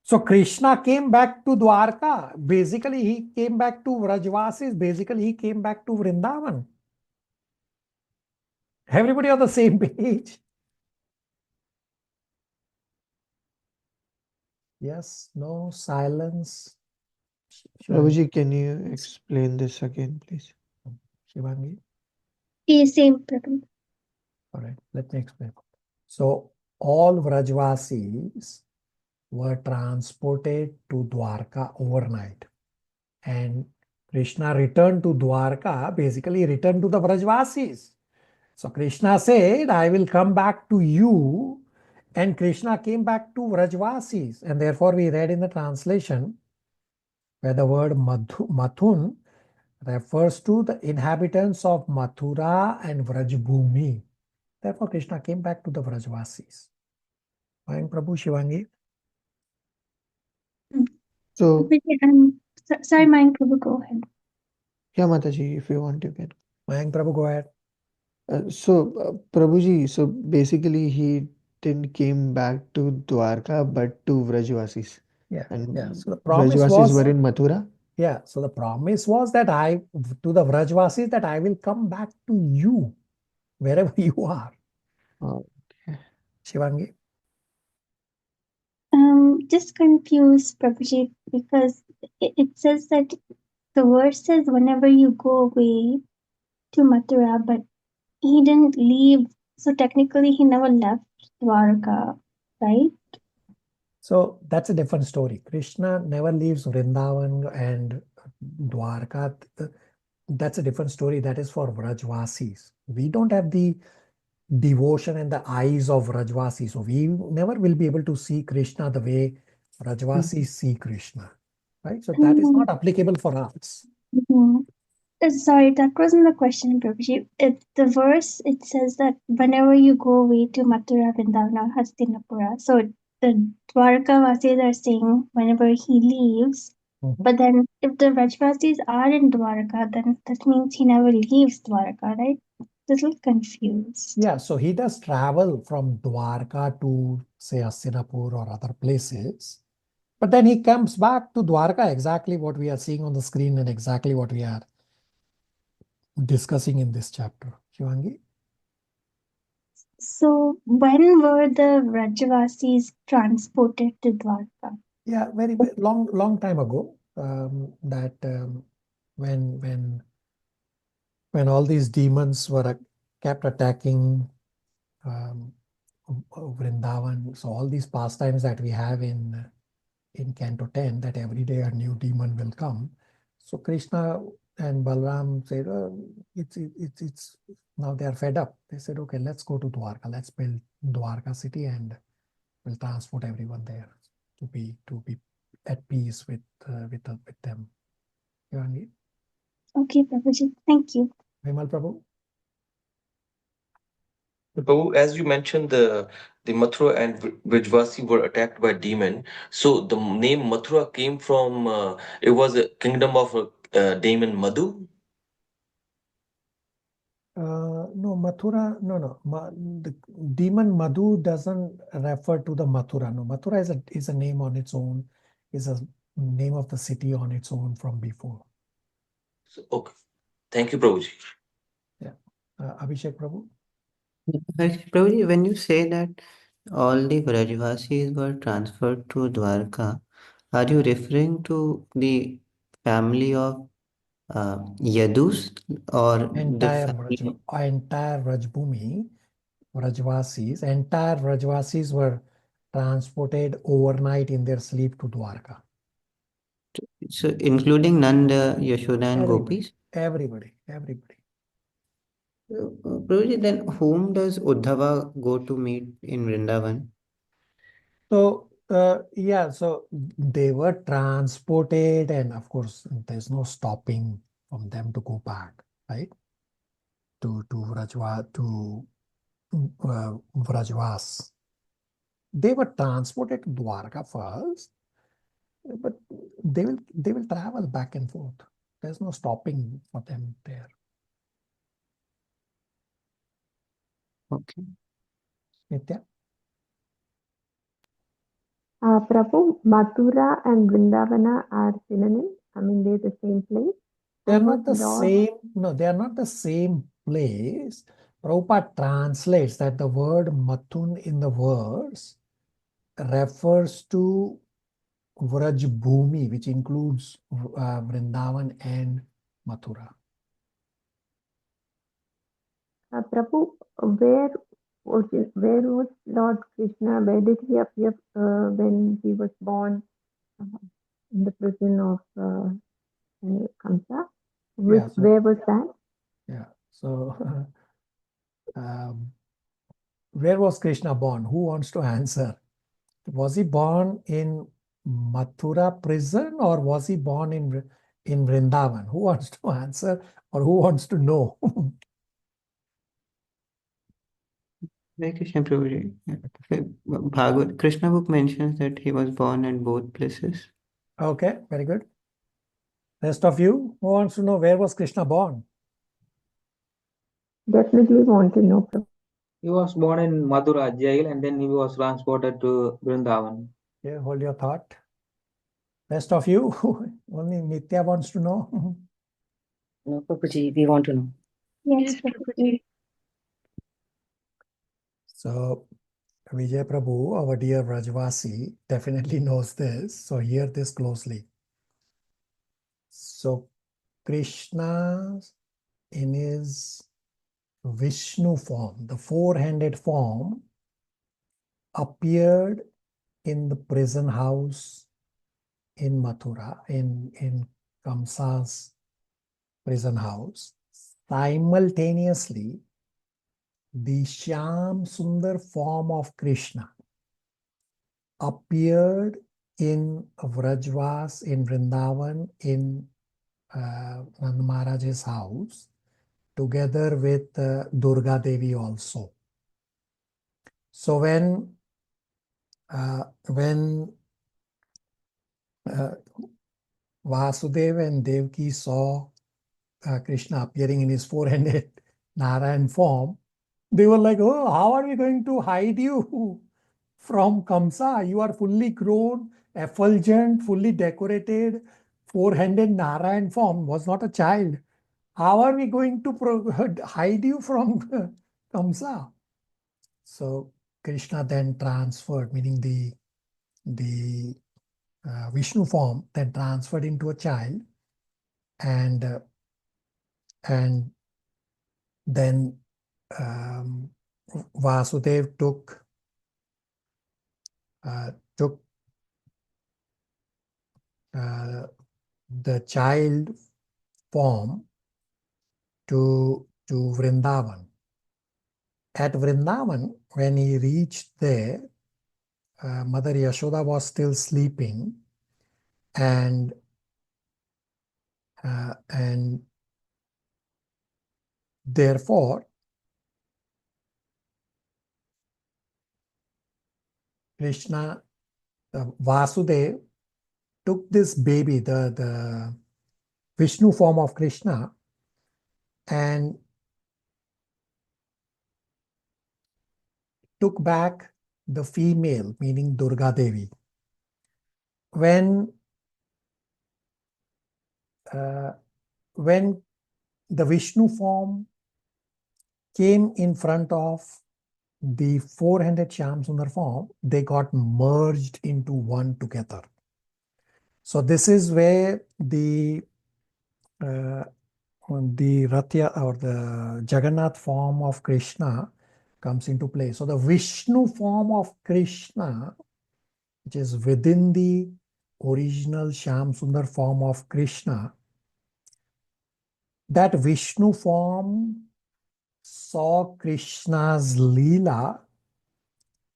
So Krishna came back to Dwarka. Basically, he came back to Vrajvasis. Basically, he came back to Vrindavan. Everybody on the same page? Yes, no, silence. Prabhuji, can you explain this again, please? Shivangi? Yes, same Prabhu. All right, let me explain. So all Vrajvasis were transported to Dwarka overnight. And Krishna returned to Dwarka, basically returned to the Vrajvasis. So Krishna said, I will come back to you. And Krishna came back to Vrajvasis. And therefore we read in the translation where the word Mathun refers to the inhabitants of Mathura and Vrajbhumi. Therefore Krishna came back to the Vrajvasis. Mayank Prabhu, Shivangi? So, sorry, Mayank Prabhu, go ahead. yeah, Mataji, if you want, you can. Mayank Prabhu, go ahead. Prabhuji, so basically he didn't came back to Dwarka but to Vrajvasis. Yeah, and yeah. So the promise Vrajvasis was, were in Mathura? Yeah, so the promise was that to the Vrajvasis, that I will come back to you, wherever you are. Okay. Shivangi? Just confused, Prabhuji, because it says that the verse says whenever you go away to Mathura, but he didn't leave. So technically he never left Dwarka, right? So that's a different story. Krishna never leaves Vrindavan and Dwarka. That's a different story. That is for Vrajvasis. We don't have the devotion and the eyes of Vrajvasis. So we never will be able to see Krishna the way Vrajvasis see Krishna. Right? So that is not applicable for us. Sorry, that wasn't the question, Prabhuji. The verse, it says that whenever you go away to Mathura, Vrindavan, Hastinapura, so the Dwarka Vasis are saying whenever he leaves, but then if the Vrajvasis are in Dwarka, then that means he never leaves Dwarka, right? little confused. Yeah, so he does travel from Dwarka to, say, Hastinapur or other places. But then he comes back to Dwarka, exactly what we are seeing on the screen and exactly what we are discussing in this chapter. Shivangi? So when were the Vrajavasis transported to Dwarka? Yeah, very long time ago. When all these demons were kept attacking Vrindavan, so all these pastimes that we have in Canto 10, that every day a new demon will come. So Krishna and Balram said, it's now they are fed up. They said, okay, let's go to Dwarka. Let's build Dwarka city and we'll transport everyone there to be at peace with them. Shivangi? Okay, Prabhuji, thank you. Vimal Prabhu? Prabhu, as you mentioned, the Mathura and Vrajavasi were attacked by demon. So the name Mathura came from it was a kingdom of demon Madhu. No, Mathura, no. The demon Madhu doesn't refer to the Mathura. No, Mathura is a name on its own, is a name of the city on its own from before. So, okay, thank you, Prabhuji. Yeah, Abhishek Prabhu. Prabhuji, when you say that all the Vrajavasis were transferred to Dwarka, are you referring to the family of Yadus or Entire the family? Rajbhumi, entire Vrajavasis were transported overnight in their sleep to Dwarka. So including Nanda, Yashoda and Gopis? Everybody. Prabhuji, then whom does Uddhava go to meet in Vrindavan? So, so they were transported, and of course, there's no stopping from them to go back, right? To Vrajvas. They were transported to Dwarka first, but they will travel back and forth. There's no stopping for them there. Okay. Nitya? Prabhu, Mathura and Vrindavana are synonyms. I mean, they're the same place. They're And not what the Lord- same. No, they are not the same place. Prabhupada translates that the word Mathun in the verse refers to Vraj Bhumi, which includes Vrindavan and Mathura. Prabhu, where was Lord Krishna? Where did he appear when he was born in the prison of Kamsa? Where was that? Yeah. So, where was Krishna born? Who wants to answer? Was he born in Mathura prison or was he born in Vrindavan? Who wants to answer or who wants to know? Hare Krishna, Prabhuji. Bhagavad Krishna book mentions that he was born in both places. Okay, very good. Rest of you, who wants to know where was Krishna born? Definitely want to know. He was born in Mathura jail and then he was transported to Vrindavan. Okay, hold your thought. Rest of you, only Nitya wants to know. No, Prabhuji, we want to know. Yes, Prabhuji. So, Vijay Prabhu, our dear Vrajvasi, definitely knows this. So, hear this closely. So, Krishna in his Vishnu form, the four-handed form, appeared in the prison house in Mathura, in Kamsa's prison house. Simultaneously, the Shyam Sundar form of Krishna appeared in Vrajvas, in Vrindavan, in Nanda Maharaj's house, together with Durga Devi also. So when Vasudeva and Devaki saw Krishna appearing in his four-handed Narayan form, they were like, oh, how are we going to hide you from Kamsa? You are fully grown, effulgent, fully decorated, four-handed Narayan form, was not a child. How are we going to hide you from Kamsa? So Krishna then transferred, meaning the Vishnu form, then transferred into a child, and then Vasudev took the child form to Vrindavan. At Vrindavan, when he reached there, Mother Yashoda was still sleeping, and therefore Krishna, Vasudev took this baby, the Vishnu form of Krishna, and took back the female, meaning Durga Devi. When the Vishnu form came in front of the four-handed Shyam-Sundar form, they got merged into one together. So this is where the Rathya or the Jagannath form of Krishna comes into play. So the Vishnu form of Krishna, which is within the original Shyam-Sundar form of Krishna, that Vishnu form saw Krishna's Leela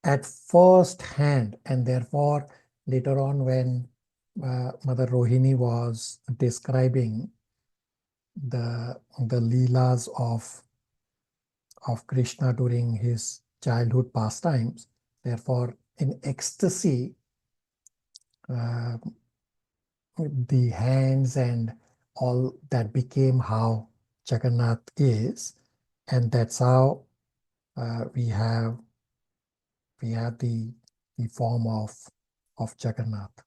at first hand, and therefore later on when Mother Rohini was describing the Leelas of Krishna during his childhood pastimes, therefore in ecstasy, the hands and all that became how Jagannath is, and that's how we have the form of Jagannath.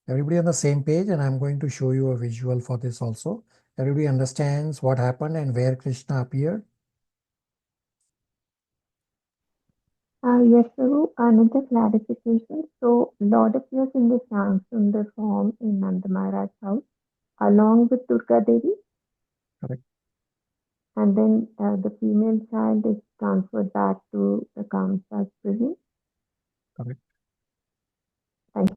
Everybody on the same page, and I'm going to show you a visual for this also. Everybody understands what happened and where Krishna appeared? Yes, Prabhu. Another clarification. So, Lord appears in the Shyam-Sundar form in Nanda Maharaj's house along with Durga Devi. Correct. And then the female child is transferred back to the Kamsa's prison. Correct. Thank you.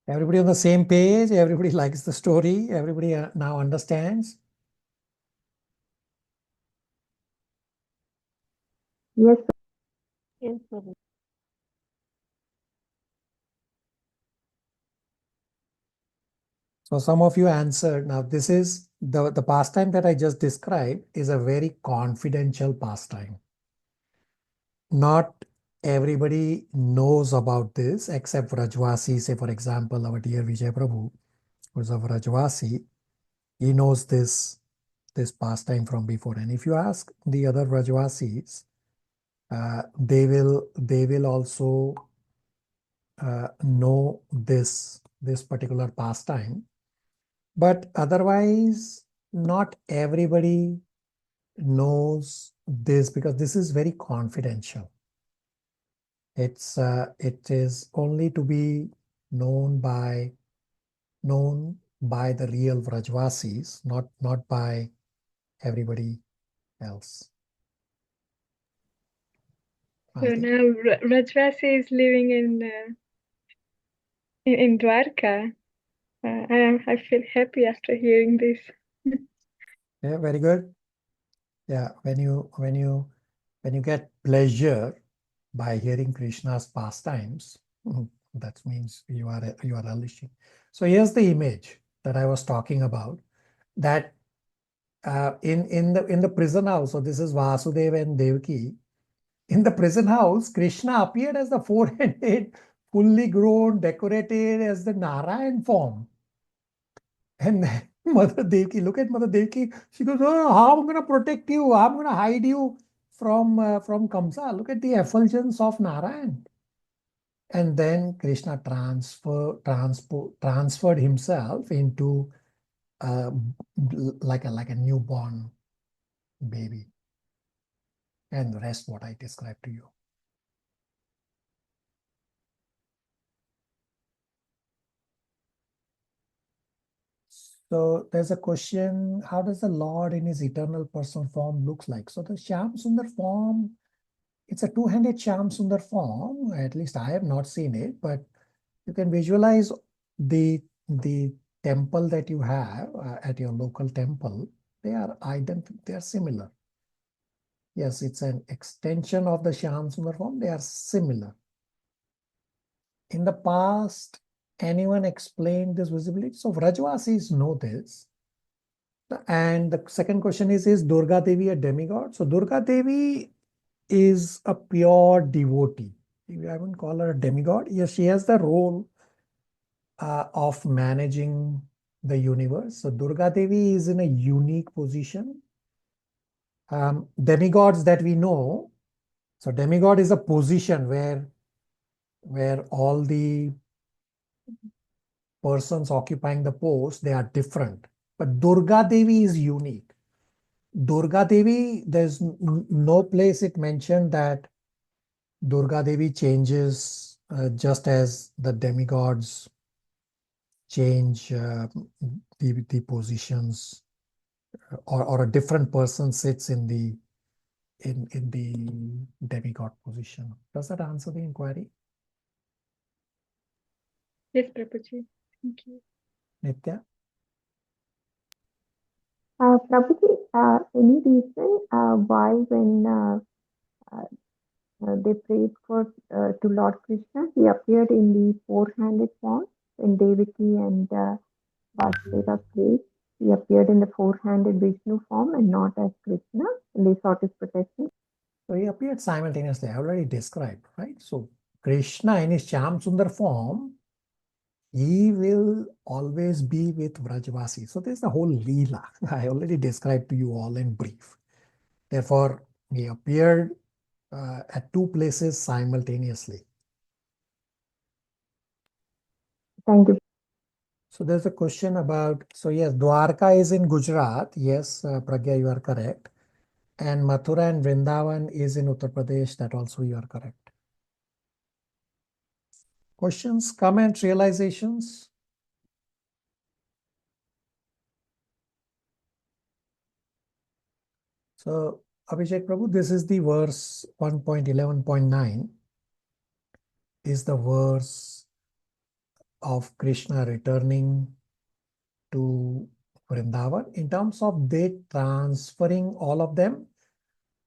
Everybody on the same page? Everybody likes the story? Everybody now understands? Yes. Yes, Prabhu. So some of you answered. Now this is the pastime that I just described is a very confidential pastime. Not everybody knows about this except Vrajvasi. Say for example, our dear Vijay Prabhu, who's a Vrajvasi, he knows this pastime from before. And if you ask the other Vrajvasis, they will also know this particular pastime. But otherwise, not everybody knows this because this is very confidential. It is only to be known by the real Vrajvasis, not by everybody else. So now Rajvasi is living in Dwarka. I feel happy after hearing this. Yeah, very good. Yeah, when you get pleasure by hearing Krishna's pastimes, that means you are relishing. So here's the image that I was talking about. That in the prison house. So this is Vasudeva and Devaki. In the prison house, Krishna appeared as the four-handed, fully grown, decorated as the Narayan form. And Mother Devaki, look at Mother Devaki. She goes, oh, how I'm going to protect you? How I'm going to hide you from Kamsa? Look at the effulgence of Narayan. And then Krishna transferred himself into like a newborn baby. And the rest what I described to you. So there's a question, how does the Lord in his eternal personal form looks like? So the Shyam Sundar form, it's a two-handed Shyam Sundar form. At least I have not seen it, but you can visualize the temple that you have at your local temple. They are identical, they are similar. Yes, it's an extension of the Shyam Sundar form. They are similar. In the past, anyone explained this visibility? So Vrajvasis know this. And the second question is Durga Devi a demigod? So Durga Devi is a pure devotee. I wouldn't call her a demigod. Yes, she has the role of managing the universe. So Durga Devi is in a unique position. Demigods that we know, so demigod is a position where all the persons occupying the post, they are different. But Durga Devi is unique. Durga Devi, there's no place it mentioned that Durga Devi changes just as the demigods change the positions, or a different person sits in the demigod position. Does that answer the inquiry? Yes, Prabhuji. Thank you. Nitya? Prabhuji, any reason why when they prayed to Lord Krishna, he appeared in the four-handed form? When Devaki and Vasudeva prayed, he appeared in the four-handed Vishnu form and not as Krishna, and they sought his protection. So he appeared simultaneously. I already described, right? So Krishna in his Shyam Sundar form, he will always be with Vrajvasi. So there's the whole Leela. I already described to you all in brief. Therefore, he appeared at two places simultaneously. Thank you. So there's a question about, so yes, Dwarka is in Gujarat. Yes, Pragya, you are correct. And Mathura and Vrindavan is in Uttar Pradesh. That also you are correct. Questions, comments, realizations? So Abhishek Prabhu, this is the verse 1.11.9 is the verse of Krishna returning to Vrindavan. In terms of they transferring all of them,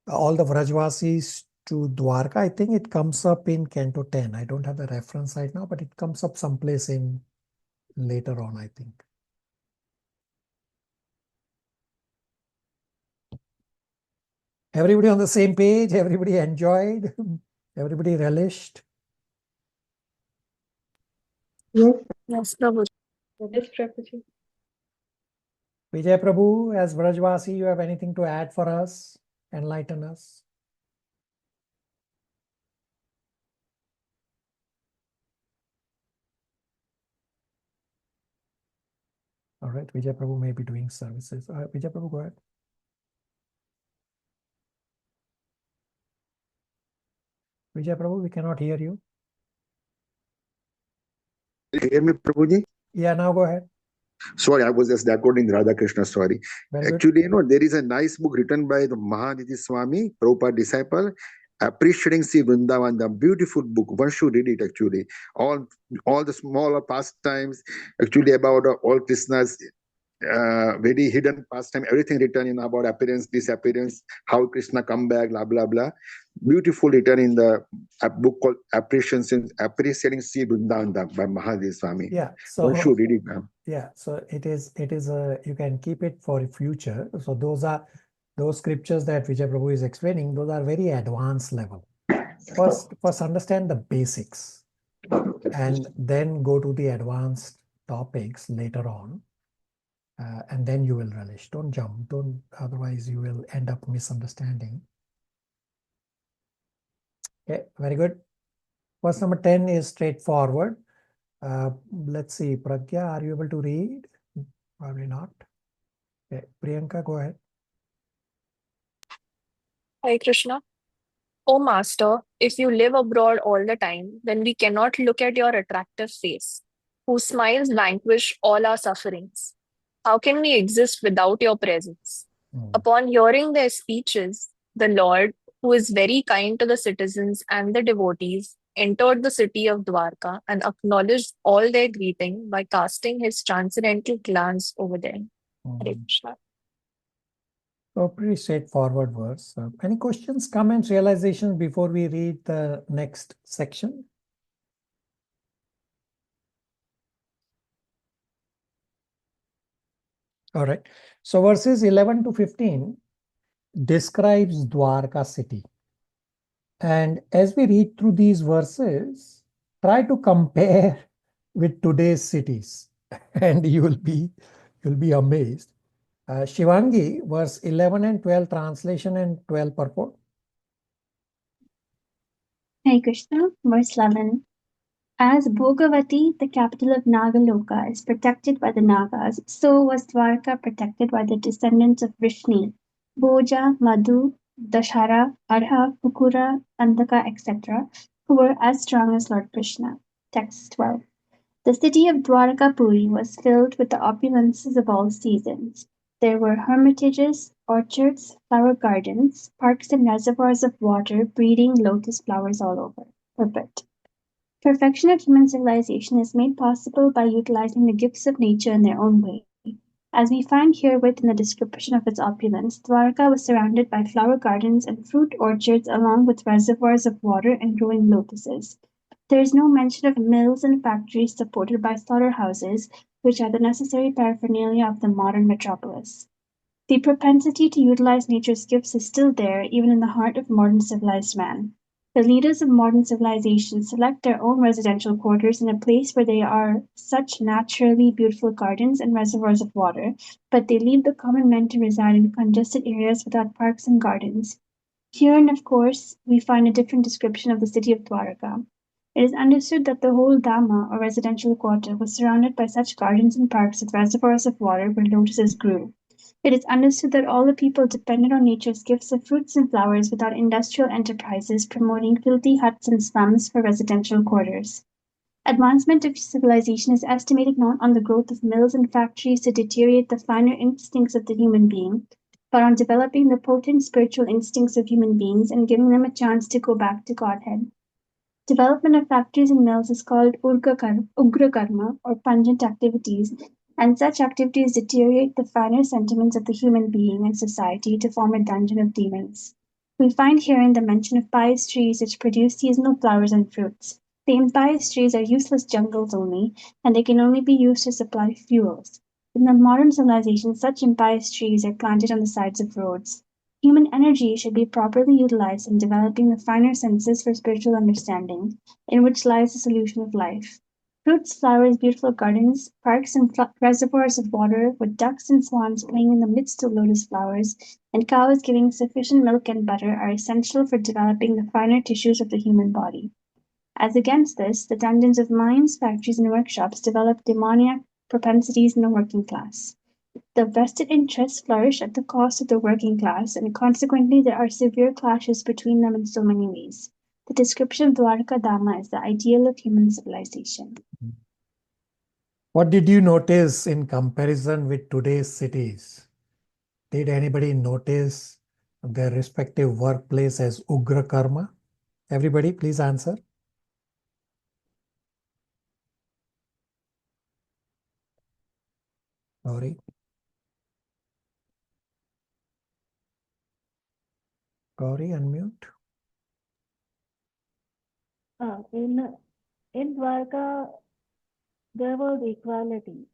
all the Vrajvasis to Dwarka, I think it comes up in Canto 10. I don't have the reference right now, but it comes up someplace in later on, I think. Everybody on the same page? Everybody enjoyed? Everybody relished? Yes. Yes, Prabhuji. Yes, Prabhuji. Vijay Prabhu, as Vrajvasi, you have anything to add for us? Enlighten us. All right, Vijay Prabhu may be doing services. Vijay Prabhu, go ahead. Vijay Prabhu, we cannot hear you. Hear me, Prabhuji? Yeah, now go ahead. Sorry, I was just decoding Radha Krishna story. Very good. Actually, there is a nice book written by the Mahaditi Swami, Prabhupada disciple, appreciating Sri Vrindavan, the beautiful book. One should read it actually. All the smaller pastimes, actually about all Krishna's very hidden pastime, everything written in about appearance, disappearance, how Krishna come back, blah blah blah. Beautiful written in the book called Appreciating Sri Vrindavan by Mahaditi Swami. Yeah, so One should read it now. yeah, so it is you can keep it for future. So those scriptures that Vijay Prabhu is explaining, those are very advanced level. First understand the basics and then go to the advanced topics later on. and then you will relish. Don't jump. Don't, otherwise you will end up misunderstanding. Okay, very good. Verse number 10 is straightforward. Let's see, Pragya, are you able to read? Probably not. Okay, Priyanka, go ahead. Hare Krishna. O Master, if you live abroad all the time, then we cannot look at your attractive face, whose smiles vanquish all our sufferings. How can we exist without your presence? Upon hearing their speeches, the Lord, who is very kind to the citizens and the devotees, entered the city of Dwarka and acknowledged all their greeting by casting his transcendental glance over them. Hare Krishna. So pretty straightforward verse. Any questions, comments, realizations before we read the next section? All right. So verses 11 to 15 describes Dwarka city. And as we read through these verses, try to compare with today's cities and you will be amazed. Shivangi, verse 11 and 12 translation and 12 purport. Hare Krishna, verse 11. As Bhogavati, the capital of Nagaloka, is protected by the Nagas, so was Dwarka protected by the descendants of Vrishni, Bhoja, Madhu, Dashara, Arha, Pukura, Andaka, etc., who were as strong as Lord Krishna. Text 12. The city of Dwarkapuri was filled with the opulences of all seasons. There were hermitages, orchards, flower gardens, parks and reservoirs of water breeding lotus flowers all over. Purport. Perfection of human civilization is made possible by utilizing the gifts of nature in their own way. As we find herewith in the description of its opulence, Dwarka was surrounded by flower gardens and fruit orchards along with reservoirs of water and growing lotuses. There is no mention of mills and factories supported by slaughterhouses, which are the necessary paraphernalia of the modern metropolis. The propensity to utilize nature's gifts is still there, even in the heart of modern civilized man. The leaders of modern civilization select their own residential quarters in a place where there are such naturally beautiful gardens and reservoirs of water, but they leave the common men to reside in congested areas without parks and gardens. Herein, of course, we find a different description of the city of Dwarka. It is understood that the whole Dhamma, or residential quarter, was surrounded by such gardens and parks with reservoirs of water where lotuses grew. It is understood that all the people depended on nature's gifts of fruits and flowers without industrial enterprises promoting filthy huts and slums for residential quarters. Advancement of civilization is estimated not on the growth of mills and factories to deteriorate the finer instincts of the human being, but on developing the potent spiritual instincts of human beings and giving them a chance to go back to Godhead. Development of factories and mills is called Ugra Karma, or pungent activities, and such activities deteriorate the finer sentiments of the human being and society to form a dungeon of demons. We find herein the mention of pious trees which produce seasonal flowers and fruits. The impious trees are useless jungles only, and they can only be used to supply fuels. In the modern civilization, such impious trees are planted on the sides of roads. Human energy should be properly utilized in developing the finer senses for spiritual understanding, in which lies the solution of life. Fruits, flowers, beautiful gardens, parks, and reservoirs of water, with ducks and swans playing in the midst of lotus flowers, and cows giving sufficient milk and butter are essential for developing the finer tissues of the human body. As against this, the dungeons of mines, factories, and workshops develop demoniac propensities in the working class. The vested interests flourish at the cost of the working class, and consequently there are severe clashes between them in so many ways. The description of Dwarka Dhamma is the ideal of human civilization. What did you notice in comparison with today's cities? Did anybody notice their respective workplace as Ugra Karma? Everybody, please answer. Gauri. Gauri, unmute. In Dwarka, there was equality.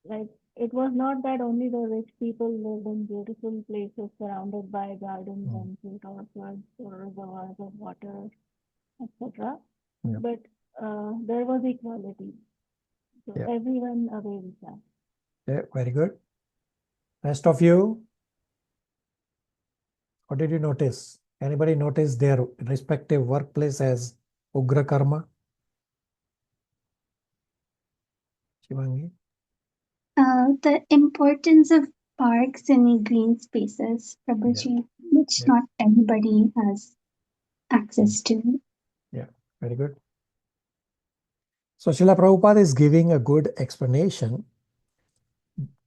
Like, it was not that only the rich people lived in beautiful places surrounded by gardens and fruit orchards or reservoirs of water, etc. Yeah. But there was equality. So Yeah. everyone availed that. Yeah, very good. Rest of you, what did you notice? Anybody notice their respective workplace as Ugra Karma? Shivangi? The importance of parks and green spaces, Yeah. Prabhuji, which Yeah. not everybody has access to. Yeah, very good. So Srila Prabhupada is giving a good explanation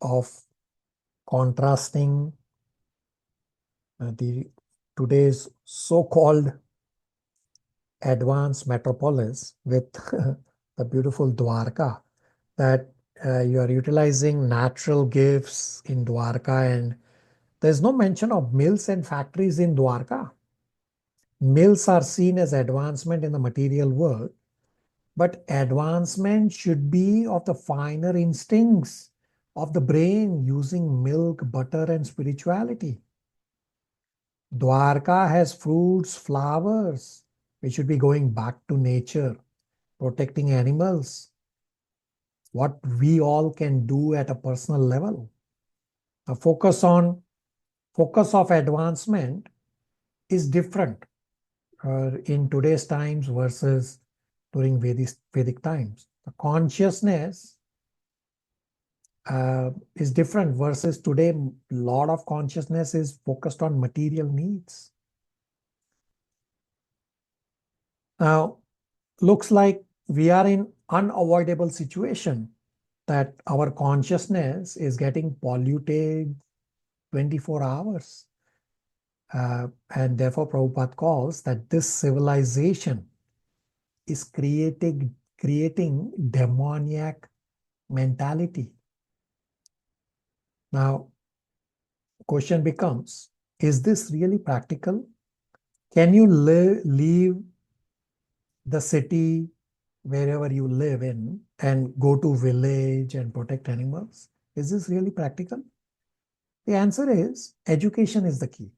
of contrasting the today's so-called advanced metropolis with the beautiful Dwarka, that you are utilizing natural gifts in Dwarka, and there's no mention of mills and factories in Dwarka. Mills are seen as advancement in the material world, but advancement should be of the finer instincts of the brain using milk, butter, and spirituality. Dwarka has fruits, flowers. We should be going back to nature, protecting animals. What we all can do at a personal level. A focus of advancement is different in today's times versus during Vedic times. The consciousness is different versus today. A lot of consciousness is focused on material needs. Now, looks like we are in unavoidable situation that our consciousness is getting polluted 24 hours. And therefore, Prabhupada calls that this civilization is creating demoniac mentality. Now, question becomes, is this really practical? Can you leave the city wherever you live in and go to village and protect animals? Is this really practical? The answer is education is the key.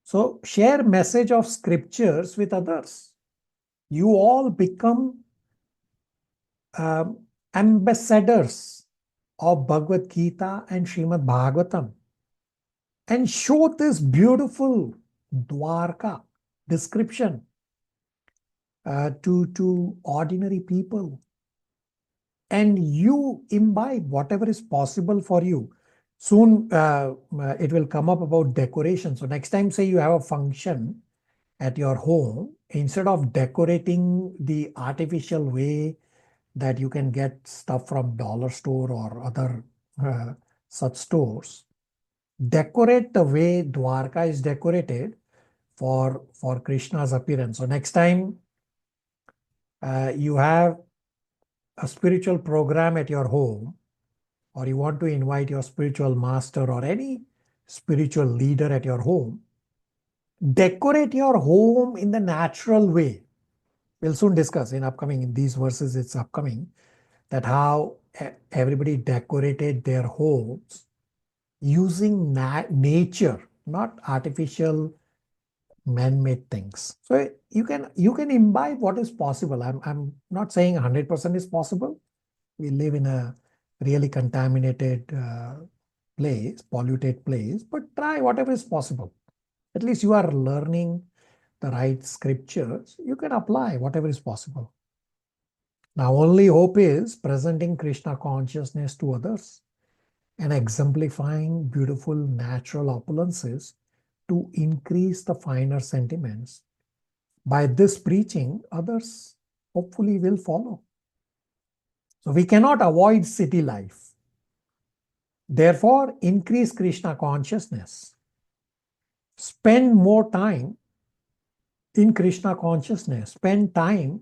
So share message of scriptures with others. You all become ambassadors of Bhagavad Gita and Srimad Bhagavatam, and show this beautiful Dwarka description to ordinary people, and you imbibe whatever is possible for you. Soon it will come up about decoration. So next time, say you have a function at your home, instead of decorating the artificial way that you can get stuff from dollar store or other such stores, decorate the way Dwarka is decorated for Krishna's appearance. So next time you have a spiritual program at your home, or you want to invite your spiritual master or any spiritual leader at your home, decorate your home in the natural way. We'll soon discuss in these verses, it's upcoming, that how everybody decorated their homes using nature, not artificial man-made things. So you can imbibe what is possible. I'm not saying 100% is possible. We live in a really contaminated place, polluted place, but try whatever is possible. At least you are learning the right scriptures. You can apply whatever is possible. Now, only hope is presenting Krishna consciousness to others and exemplifying beautiful natural opulences to increase the finer sentiments. By this preaching, others hopefully will follow. So we cannot avoid city life. Therefore, increase Krishna consciousness. Spend more time in Krishna consciousness. Spend time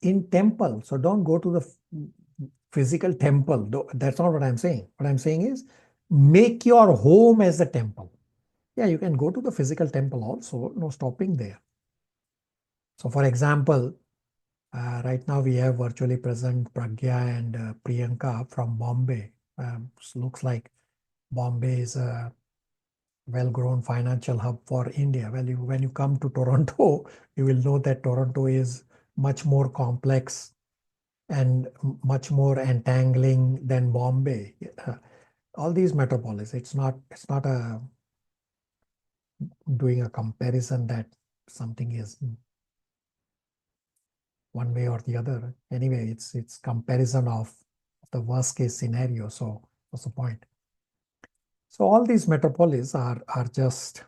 in temple. So don't go to the physical temple. That's not what I'm saying. What I'm saying is make your home as a temple. Yeah, you can go to the physical temple also. No stopping there. So for example, right now we have virtually present Pragya and Priyanka from Bombay. Looks like Bombay is a well-grown financial hub for India. Well, when you come to Toronto, you will know that Toronto is much more complex and much more entangling than Bombay. All these metropolis, it's not a doing a comparison that something is one way or the other. Anyway, it's comparison of the worst case scenario. So what's the point? So all these metropolis are just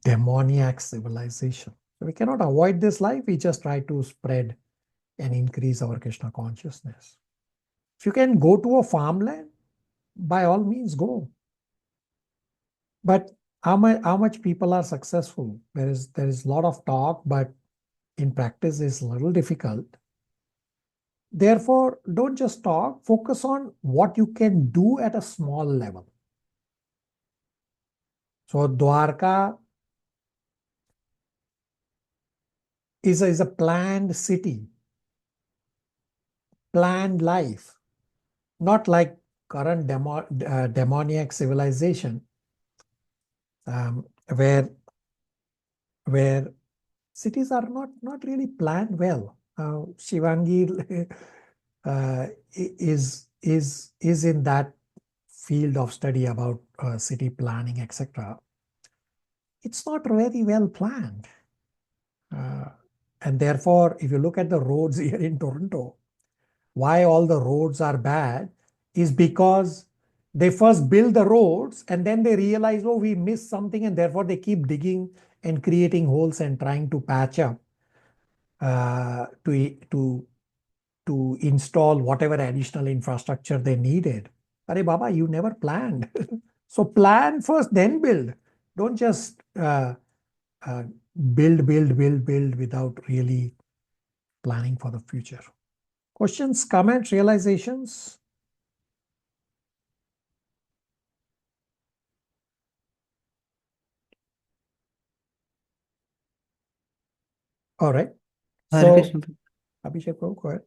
demoniac civilization. So we cannot avoid this life. We just try to spread and increase our Krishna consciousness. If you can go to a farmland, by all means go. But how much people are successful? There is a lot of talk, but in practice is a little difficult. Therefore, don't just talk, focus on what you can do at a small level. So Dwarka is a planned city, planned life, not like current demoniac civilization, where cities are not really planned well. Shivangi is in that field of study about city planning, etc. It's not very well planned. And therefore, if you look at the roads here in Toronto, why all the roads are bad is because they first build the roads and then they realize, oh, we missed something, and therefore they keep digging and creating holes and trying to patch up to install whatever additional infrastructure they needed. Arey Baba, you never planned. So plan first, then build. Don't just build without really planning for the future. Questions, comments, realizations? All right. Hare So, Krishna. Abhishek Prabhu, go ahead.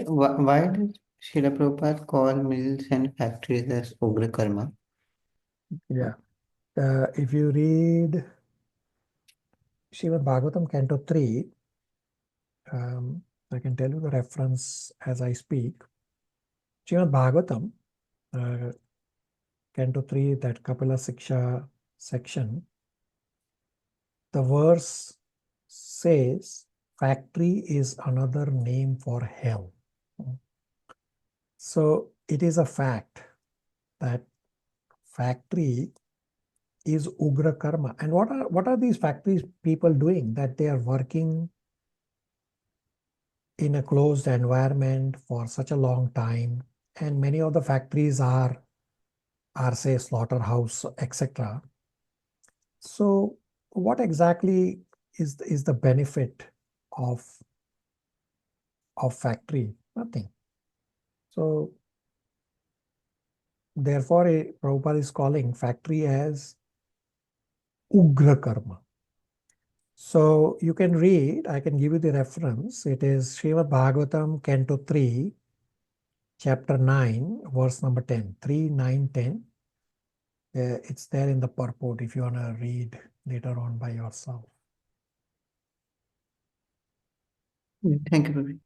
Why does Srila Prabhupada call mills and factories as Ugra Karma? Yeah. If you read Srimad Bhagavatam, Canto 3, I can tell you the reference as I speak. Srimad Bhagavatam, Canto 3, that Kapila Siksha section, the verse says, factory is another name for hell. So it is a fact that factory is Ugra Karma. And what are these factories people doing? That they are working in a closed environment for such a long time. And many of the factories are say slaughterhouse, etc. So what exactly is the benefit of factory? Nothing. So therefore, Prabhupada is calling factory as Ugra Karma. So you can read, I can give you the reference. It is Srimad Bhagavatam, Canto 3, Chapter 9, verse number 10. 3, 9, 10. It's there in the purport if you want to read later on by yourself. Thank you, Prabhu.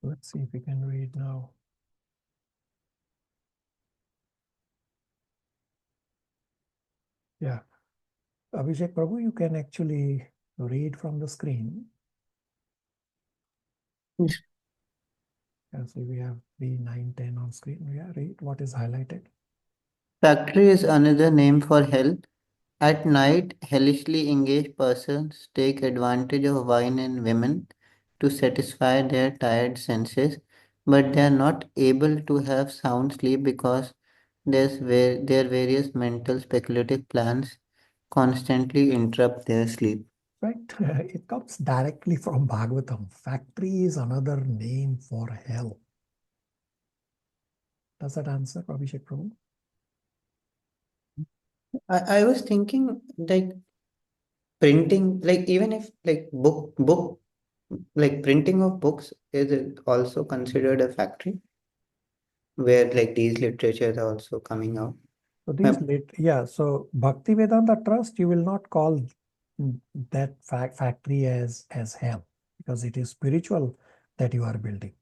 Let's see if we can read now. Yeah. Abhishek Prabhu, you can actually read from the screen. Yes. And so we have 3, 9, 10 on screen. Yeah, read what is highlighted. Factory is another name for hell. At night, hellishly engaged persons take advantage of wine and women to satisfy their tired senses, but they are not able to have sound sleep because their various mental speculative plans constantly interrupt their sleep. Right? It comes directly from Bhagavatam. Factory is another name for hell. Does that answer, Abhishek Prabhu? I was thinking like printing, like even if like book like printing of books is it also considered a factory where like these literatures are also coming out. So these so Bhakti Vedanta Trust, you will not call that factory as hell. because it is spiritual that you are building.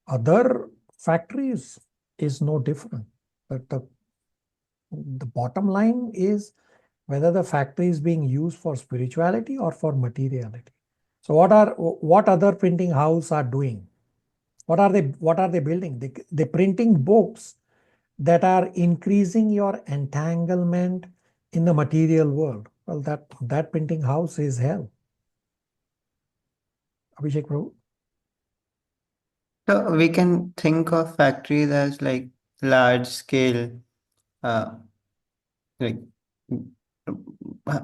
Other factories is no different. But the bottom line is whether the factory is being used for spirituality or for materiality. So what other printing house are doing? What are they building? They're printing books that are increasing your entanglement in the material world. Well, that printing house is hell. Abhishek Prabhu? So we can think of factories as like large scale, like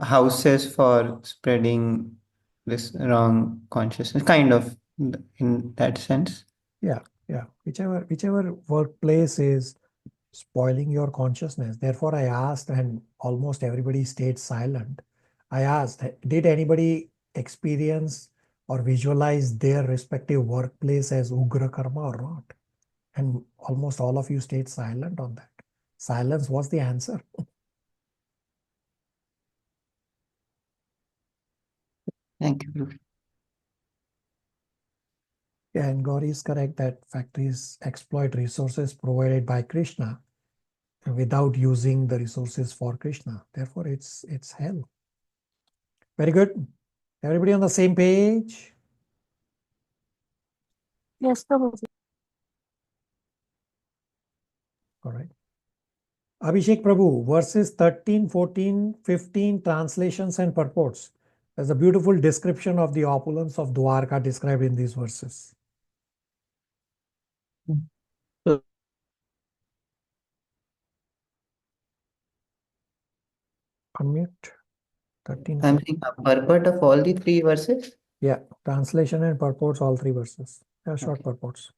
houses for spreading this wrong consciousness, kind of in that sense. Yeah. Whichever workplace is spoiling your consciousness. Therefore, I asked, and almost everybody stayed silent. I asked, did anybody experience or visualize their respective workplace as Ugra Karma or not? And almost all of you stayed silent on that. Silence was the answer. Thank you. Yeah, and Gauri is correct that factories exploit resources provided by Krishna without using the resources for Krishna. Therefore, it's hell. Very good. Everybody on the same page? Yes, Prabhuji. All right. Abhishek Prabhu, verses 13, 14, 15, translations and purports. There's a beautiful description of the opulence of Dwarka described in these verses. Unmute. 13. I'm saying a purport of all the three verses. Yeah, translation and purports, all three verses. Yeah, short purports.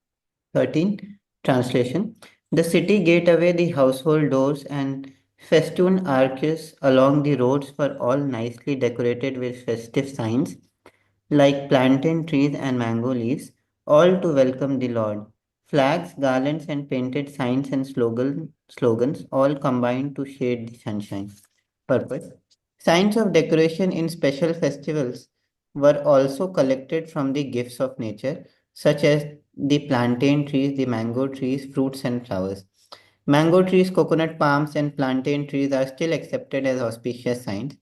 13. Translation. The city gate away the household doors and festoon arches along the roads were all nicely decorated with festive signs like plantain trees and mango leaves, all to welcome the Lord. Flags, garlands, and painted signs and slogans all combined to shade the sunshine. Purpose. Signs of decoration in special festivals were also collected from the gifts of nature, such as the plantain trees, the mango trees, fruits, and flowers. Mango trees, coconut palms, and plantain trees are still accepted as auspicious signs.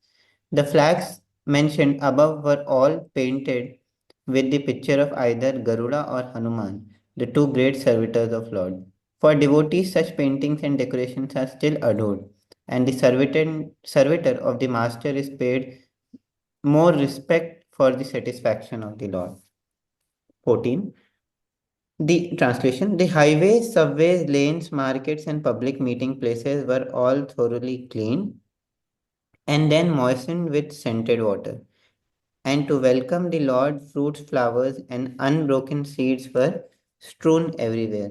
The flags mentioned above were all painted with the picture of either Garuda or Hanuman, the two great servitors of Lord. For devotees, such paintings and decorations are still adored, and the servitor of the master is paid more respect for the satisfaction of the Lord. 14. The translation. The highways, subways, lanes, markets, and public meeting places were all thoroughly cleaned and then moistened with scented water. And to welcome the Lord, fruits, flowers, and unbroken seeds were strewn everywhere.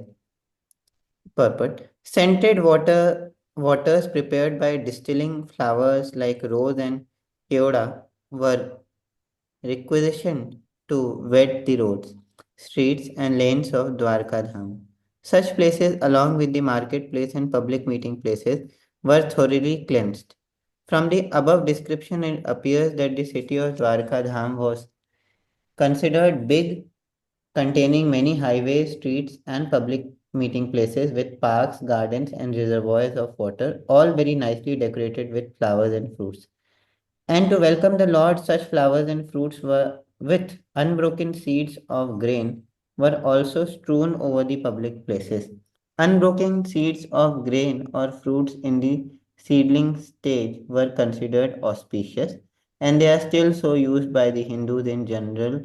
Purport. Scented waters prepared by distilling flowers like rose and keoda were requisitioned to wet the roads, streets, and lanes of Dwarka Dham. Such places, along with the marketplace and public meeting places, were thoroughly cleansed. From the above description, it appears that the city of Dwarka Dham was considered big, containing many highways, streets, and public meeting places with parks, gardens, and reservoirs of water, all very nicely decorated with flowers and fruits. And to welcome the Lord, such flowers and fruits were with unbroken seeds of grain were also strewn over the public places. Unbroken seeds of grain or fruits in the seedling stage were considered auspicious, and they are still so used by the Hindus in general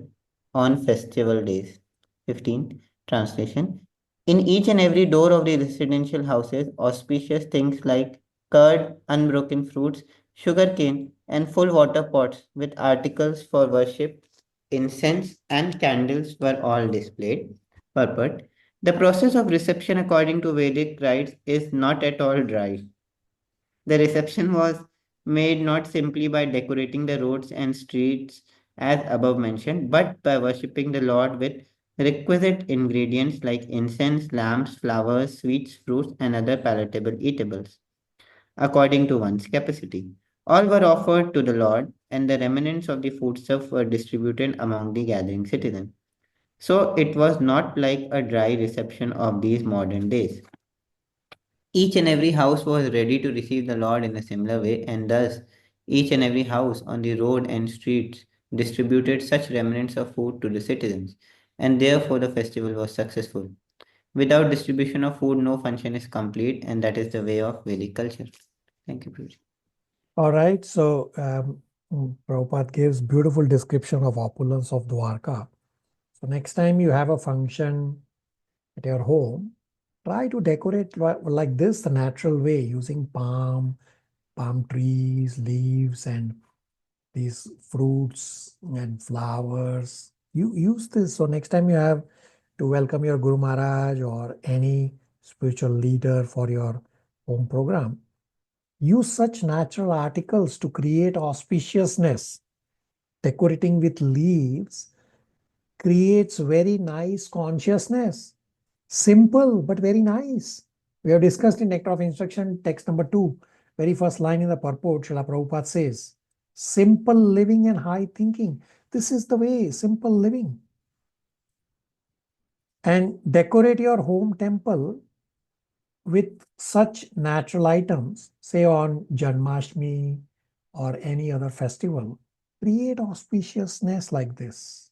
on festival days. 15. Translation. In each and every door of the residential houses, auspicious things like curd, unbroken fruits, sugarcane, and full water pots with articles for worship, incense, and candles were all displayed. Purport. The process of reception according to Vedic rites is not at all dry. The reception was made not simply by decorating the roads and streets as above mentioned, but by worshipping the Lord with requisite ingredients like incense, lamps, flowers, sweets, fruits, and other palatable eatables, according to one's capacity. All were offered to the Lord, and the remnants of the foodstuff were distributed among the gathering citizens. So it was not like a dry reception of these modern days. Each and every house was ready to receive the Lord in a similar way, and thus each and every house on the road and streets distributed such remnants of food to the citizens, and therefore the festival was successful. Without distribution of food, no function is complete, and that is the way of Vedic culture. Thank you, Prabhuji. All right, so Prabhupada gives beautiful description of opulence of Dwarka. So next time you have a function at your home, try to decorate like this the natural way, using palm trees, leaves, and these fruits and flowers. You use this. So next time you have to welcome your Guru Maharaj or any spiritual leader for your home program, use such natural articles to create auspiciousness. Decorating with leaves creates very nice consciousness. Simple, but very nice. We have discussed in Nectar of Instruction, text number 2, very first line in the purport, Srila Prabhupada says, simple living and high thinking. This is the way, simple living. And decorate your home temple with such natural items, say on Janmashtami or any other festival. Create auspiciousness like this.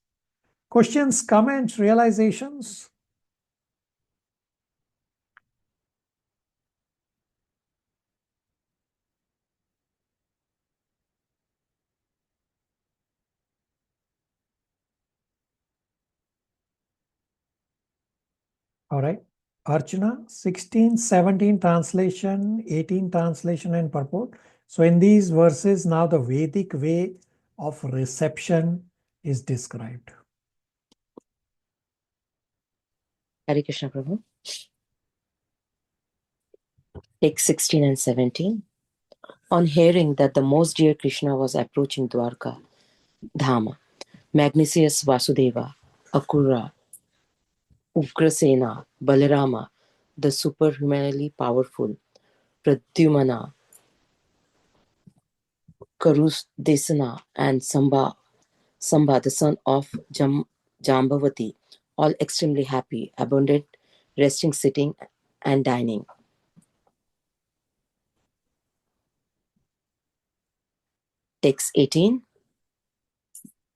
Questions, comments, realizations? All right. Archana, 16, 17 translation, 18 translation and purport. So in these verses, now the Vedic way of reception is described. Hare Krishna Prabhu. Text 16 and 17. On hearing that the most dear Krishna was approaching Dwarka Dhama, Magnesius Vasudeva, Akura, Ugrasena, Balarama, the superhumanly powerful, Pradyumana, Karusdesana, and Samba, the son of Jambavati, all extremely happy, abundant, resting, sitting, and dining. Text 18.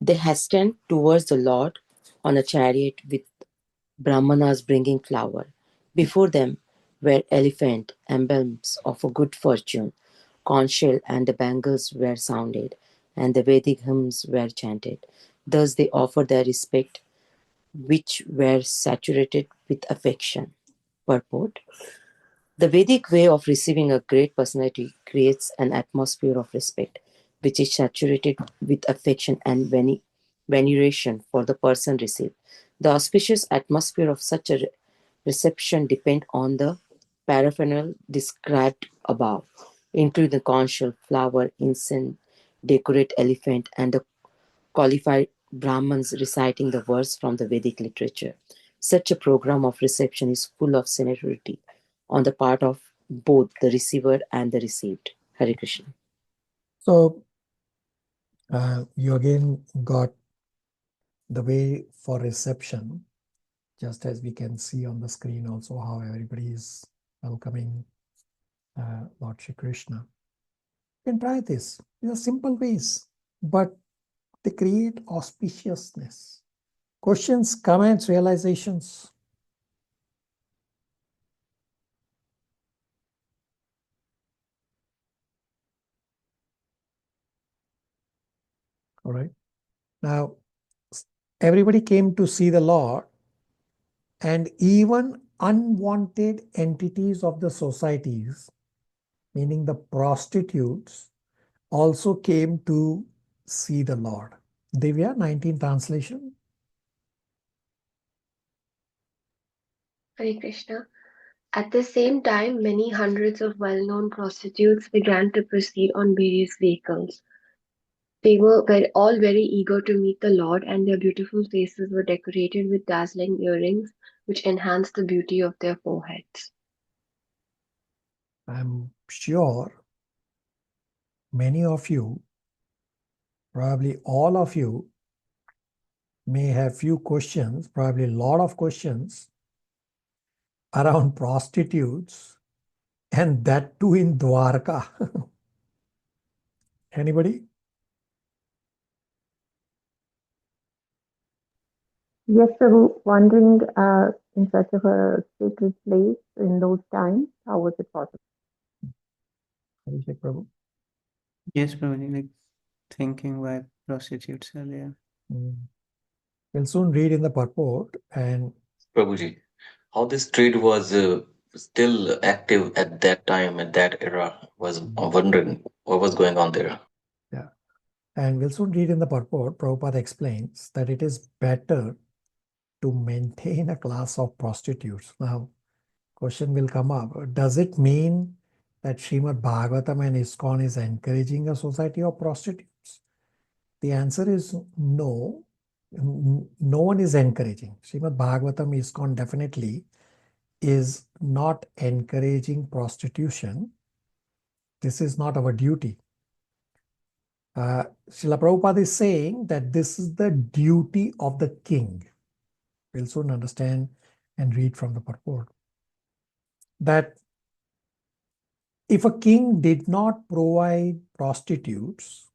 They hastened towards the Lord on a chariot with Brahmanas bringing flour. Before them were elephant emblems of a good fortune. Conch shell and the bangles were sounded, and the Vedic hymns were chanted. Thus they offered their respect, which were saturated with affection. Purport. The Vedic way of receiving a great personality creates an atmosphere of respect, which is saturated with affection and veneration for the person received. The auspicious atmosphere of such a reception depends on the paraphernalia described above, including the conch shell, flower, incense, decorate elephant, and the qualified Brahmins reciting the verse from the Vedic literature. Such a program of reception is full of sincerity on the part of both the receiver and the received. Hare Krishna. So you again got the way for reception, just as we can see on the screen also how everybody is welcoming Lord Shri Krishna. You can try this. These are simple ways, but they create auspiciousness. Questions, comments, realizations? All right. Now, everybody came to see the Lord, and even unwanted entities of the societies, meaning the prostitutes, also came to see the Lord. Divya, 19 translation. Hare Krishna. At the same time, many hundreds of well-known prostitutes began to proceed on various vehicles. They were all very eager to meet the Lord, and their beautiful faces were decorated with dazzling earrings, which enhanced the beauty of their foreheads. I'm sure many of you probably all of you may have few questions, probably a lot of questions around prostitutes, and that too in Dwarka. Anybody? Yes, Prabhu, wondering in such of a sacred place in those times, how was it possible? Abhishek Prabhu. Yes, Prabhuji, like thinking why prostitutes are there. We'll soon read in the purport. And Prabhuji, how this trade was still active at that time, at that era, was I'm wondering what was going on there. yeah, and we'll soon read in the purport. Prabhupada explains that it is better to maintain a class of prostitutes. Now, question will come up. Does it mean that Srimad Bhagavatam and ISKCON is encouraging a society of prostitutes? The answer is no. No one is encouraging. Srimad Bhagavatam, ISKCON definitely is not encouraging prostitution. This is not our duty. Srila Prabhupada is saying that this is the duty of the king. We'll soon understand and read from the purport. That if a king did not provide prostitutes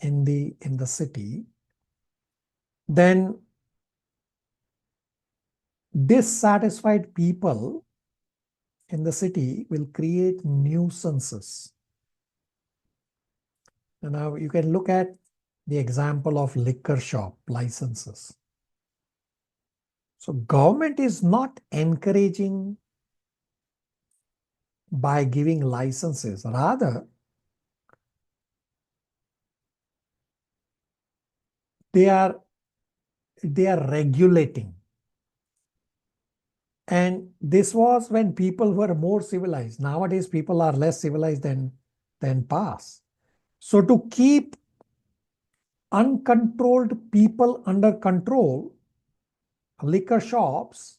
in the city, then dissatisfied people in the city will create nuisances. And now you can look at the example of liquor shop licenses. So government is not encouraging by giving licenses. Rather, they are regulating. And this was when people were more civilized. Nowadays, people are less civilized than past. So to keep uncontrolled people under control, liquor shops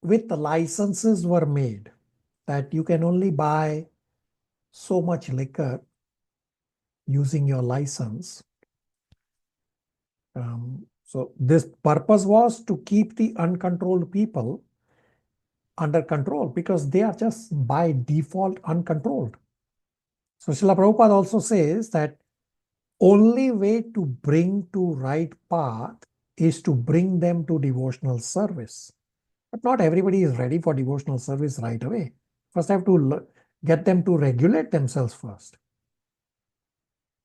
with licenses were made that you can only buy so much liquor using your license. So this purpose was to keep the uncontrolled people under control because they are just by default uncontrolled. So Srila Prabhupada also says that only way to bring to right path is to bring them to devotional service. But not everybody is ready for devotional service right away. First, I have to get them to regulate themselves first.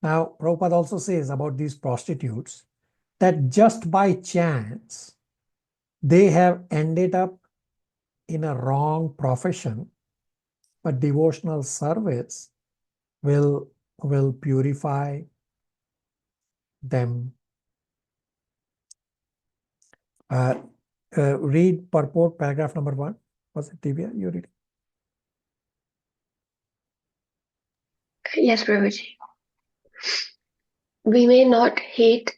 Now, Prabhupada also says about these prostitutes that just by chance, they have ended up in a wrong profession, but devotional service will purify them. Read purport paragraph number 1. Was it Divya? You read? Yes, Prabhuji. We may not hate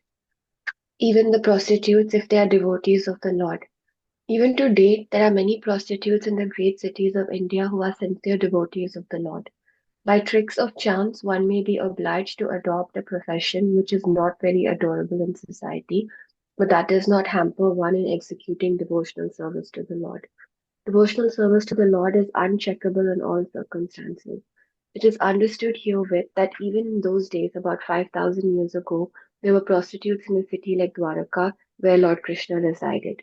even the prostitutes if they are devotees of the Lord. Even to date, there are many prostitutes in the great cities of India who are sincere devotees of the Lord. By tricks of chance, one may be obliged to adopt a profession which is not very adorable in society, but that does not hamper one in executing devotional service to the Lord. Devotional service to the Lord is uncheckable in all circumstances. It is understood herewith that even in those days, about 5,000 years ago, there were prostitutes in a city like Dwarka, where Lord Krishna resided.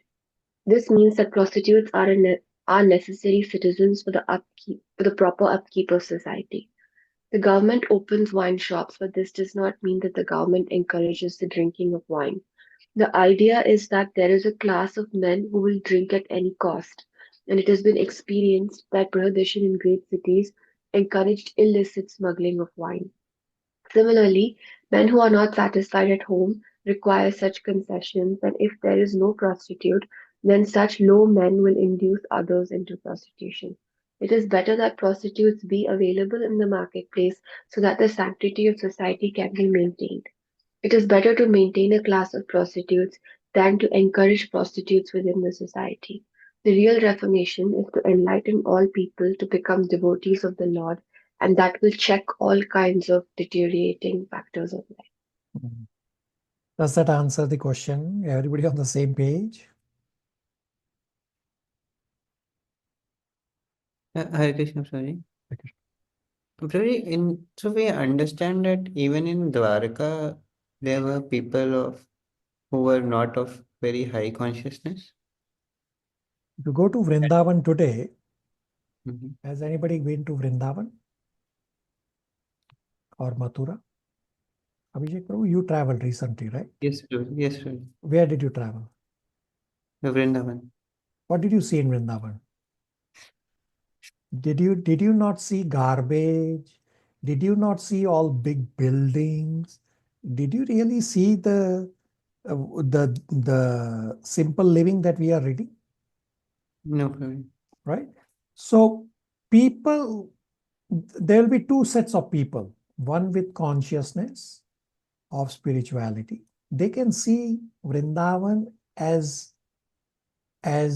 This means that prostitutes are necessary citizens for the proper upkeep of society. The government opens wine shops, but this does not mean that the government encourages the drinking of wine. The idea is that there is a class of men who will drink at any cost, and it has been experienced that prohibition in great cities encouraged illicit smuggling of wine. Similarly, men who are not satisfied at home require such concessions, and if there is no prostitute, then such low men will induce others into prostitution. It is better that prostitutes be available in the marketplace so that the sanctity of society can be maintained. It is better to maintain a class of prostitutes than to encourage prostitutes within the society. The real reformation is to enlighten all people to become devotees of the Lord and that will check all kinds of deteriorating factors of life. Does that answer the question? Everybody on the same page? Hare Krishna, sorry. So we understand that even in Dwarka, there were people who were not of very high consciousness. If you go to Vrindavan today, Mm-hmm. has anybody been to Vrindavan or Mathura? Abhishek Prabhu, you traveled recently, right? Yes, sir. Yes, sir. Where did you travel? Vrindavan. What did you see in Vrindavan? Did you not see garbage? Did you not see all big buildings? Did you really see the simple living that we are reading? No problem. Right? So people, there will be two sets of people. One with consciousness of spirituality. They can see Vrindavan as a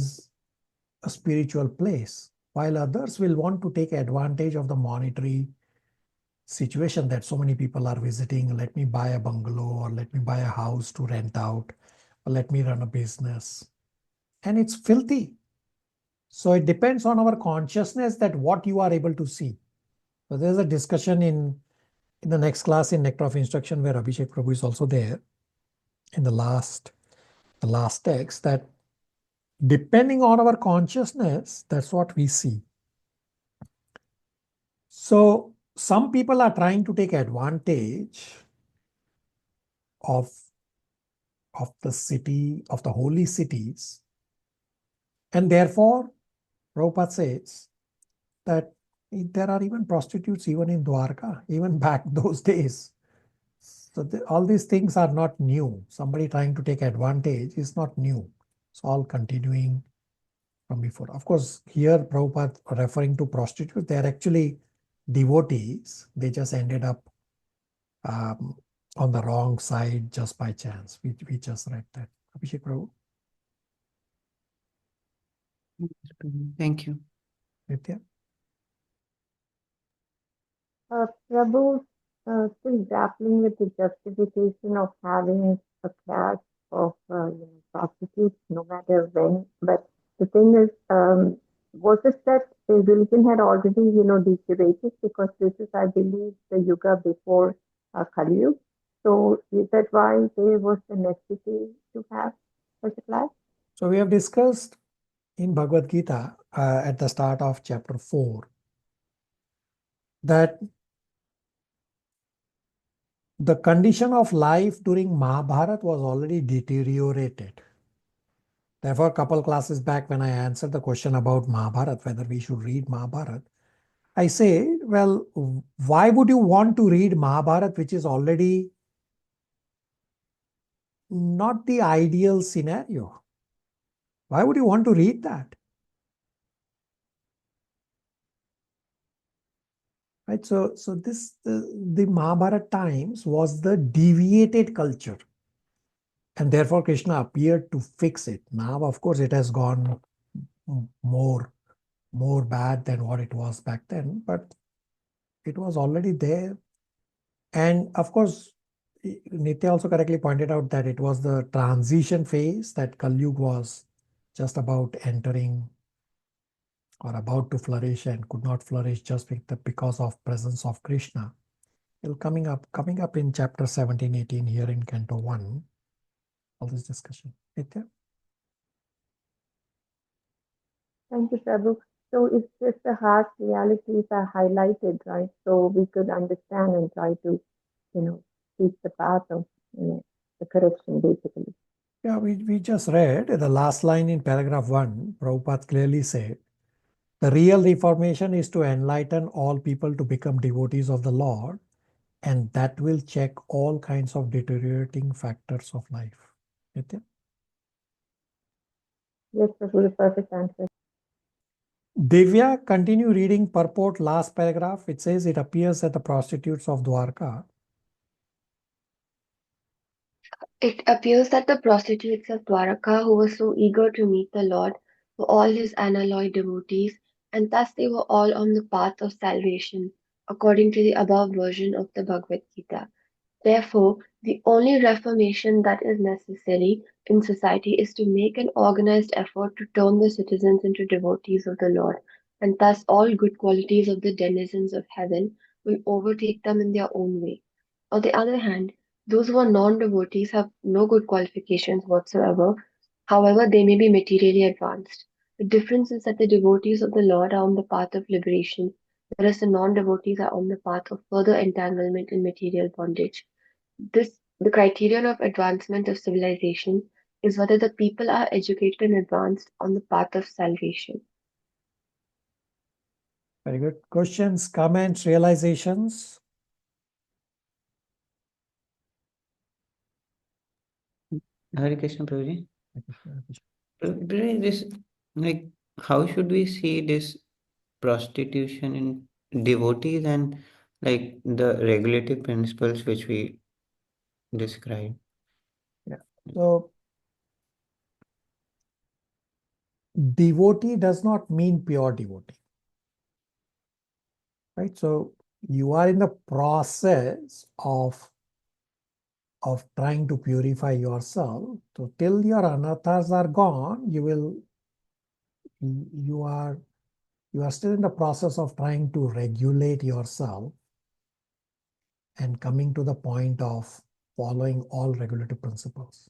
spiritual place, while others will want to take advantage of the monetary situation that so many people are visiting. Let me buy a bungalow, or let me buy a house to rent out, or let me run a business. And it's filthy. So it depends on our consciousness that what you are able to see. So there's a discussion in the next class in Nectar of Instruction where Abhishek Prabhu is also there in the last text, that depending on our consciousness, that's what we see. So some people are trying to take advantage of the city, of the holy cities. And therefore, Prabhupada says that there are even prostitutes even in Dwarka, even back those days. So all these things are not new. Somebody trying to take advantage is not new. It's all continuing from before. Of course, here Prabhupada referring to prostitutes, they are actually devotees. They just ended up on the wrong side just by chance. We just read that. Abhishek Prabhu. Thank you. Nitya? Prabhu, still grappling with the justification of having a class of prostitutes, no matter when. But the thing is, was it that the religion had already, deteriorated? Because this is, I believe, the yuga before Kali Yuga. So is that why there was the necessity to have such a class? So we have discussed in Bhagavad Gita at the start of chapter 4 that the condition of life during Mahabharata was already deteriorated. Therefore, a couple classes back when I answered the question about Mahabharata, whether we should read Mahabharata, I say, well, why would you want to read Mahabharata, which is already not the ideal scenario? Why would you want to read that? Right? So this the Mahabharata times was the deviated culture. And therefore, Krishna appeared to fix it. Now, of course, it has gone more bad than what it was back then, but it was already there. And of course, Nitya also correctly pointed out that it was the transition phase, that Kali Yuga was just about entering or about to flourish and could not flourish just because of presence of Krishna. It'll coming up in chapter 17, 18 here in Canto 1, all this discussion. Nitya? Thank you, Prabhu. So it's just the harsh realities are highlighted, right? So we could understand and try to, teach the path of the correction, basically. Yeah, we just read the last line in paragraph 1. Prabhupada clearly said, the real reformation is to enlighten all people to become devotees of the Lord, and that will check all kinds of deteriorating factors of life. Nitya? Yes, Prabhu, the perfect answer. Divya, continue reading purport last paragraph. It says it appears that the prostitutes of Dwarka. It appears that the prostitutes of Dwaraka, who were so eager to meet the Lord, were all his unalloyed devotees, and thus they were all on the path of salvation. according to the above version of the Bhagavad Gita. Therefore, the only reformation that is necessary in society is to make an organized effort to turn the citizens into devotees of the Lord, and thus all good qualities of the denizens of heaven will overtake them in their own way. On the other hand, those who are non-devotees have no good qualifications whatsoever, however they may be materially advanced. The difference is that the devotees of the Lord are on the path of liberation, whereas the non-devotees are on the path of further entanglement in material bondage. The criterion of advancement of civilization is whether the people are educated and advanced on the path of salvation. Very good. Questions, comments, realizations? Hare Krishna, Prabhuji. Prabhuji, this, like, how should we see this prostitution in devotees and like the regulative principles which we describe? Yeah. So, devotee does not mean pure devotee. Right? So, you are in the process of trying to purify yourself. So till your anathas are gone, you are still in the process of trying to regulate yourself and coming to the point of following all regulative principles.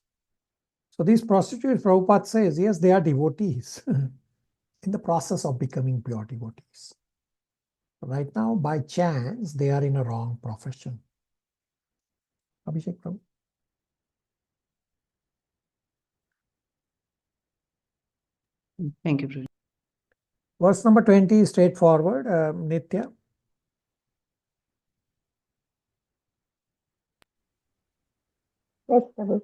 So these prostitutes, Prabhupada says, yes, they are devotees in the process of becoming pure devotees. Right now, by chance, they are in a wrong profession. Abhishek, Prabhu. Thank you, Prabhuji. Verse number 20 is straightforward. Nitya. Yes, Prabhu.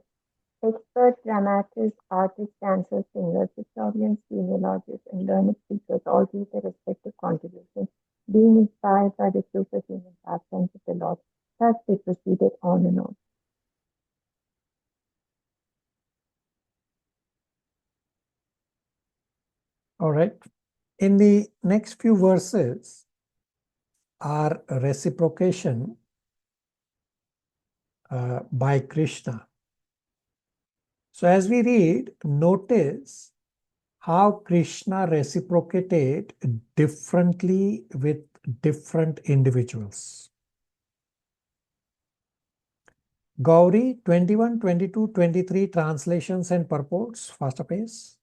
Expert dramatists, artists, dancers, singers, historians, genealogists, and learned speakers all give their respective contributions, being inspired by the superhuman pastimes of the Lord. Thus they proceeded on and on. All right. In the next few verses are reciprocation by Krishna. So as we read, notice how Krishna reciprocated differently with different individuals. Gauri, 21, 22, 23 translations and purports, faster pace.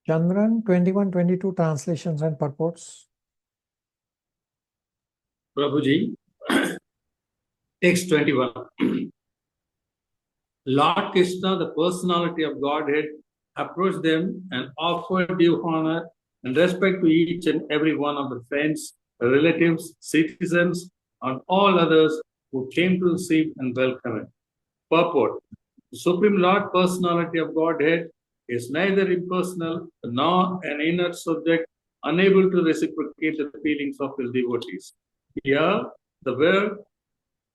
Chandran, 21, 22 translations and purports. Prabhuji, text 21. Lord Krishna, the personality of Godhead, approached them and offered due honor and respect to each and every one of the friends, relatives, citizens, and all others who came to receive and welcome him. Purport. The Supreme Lord Personality of Godhead is neither impersonal nor an inert subject unable to reciprocate the feelings of his devotees. Here, the word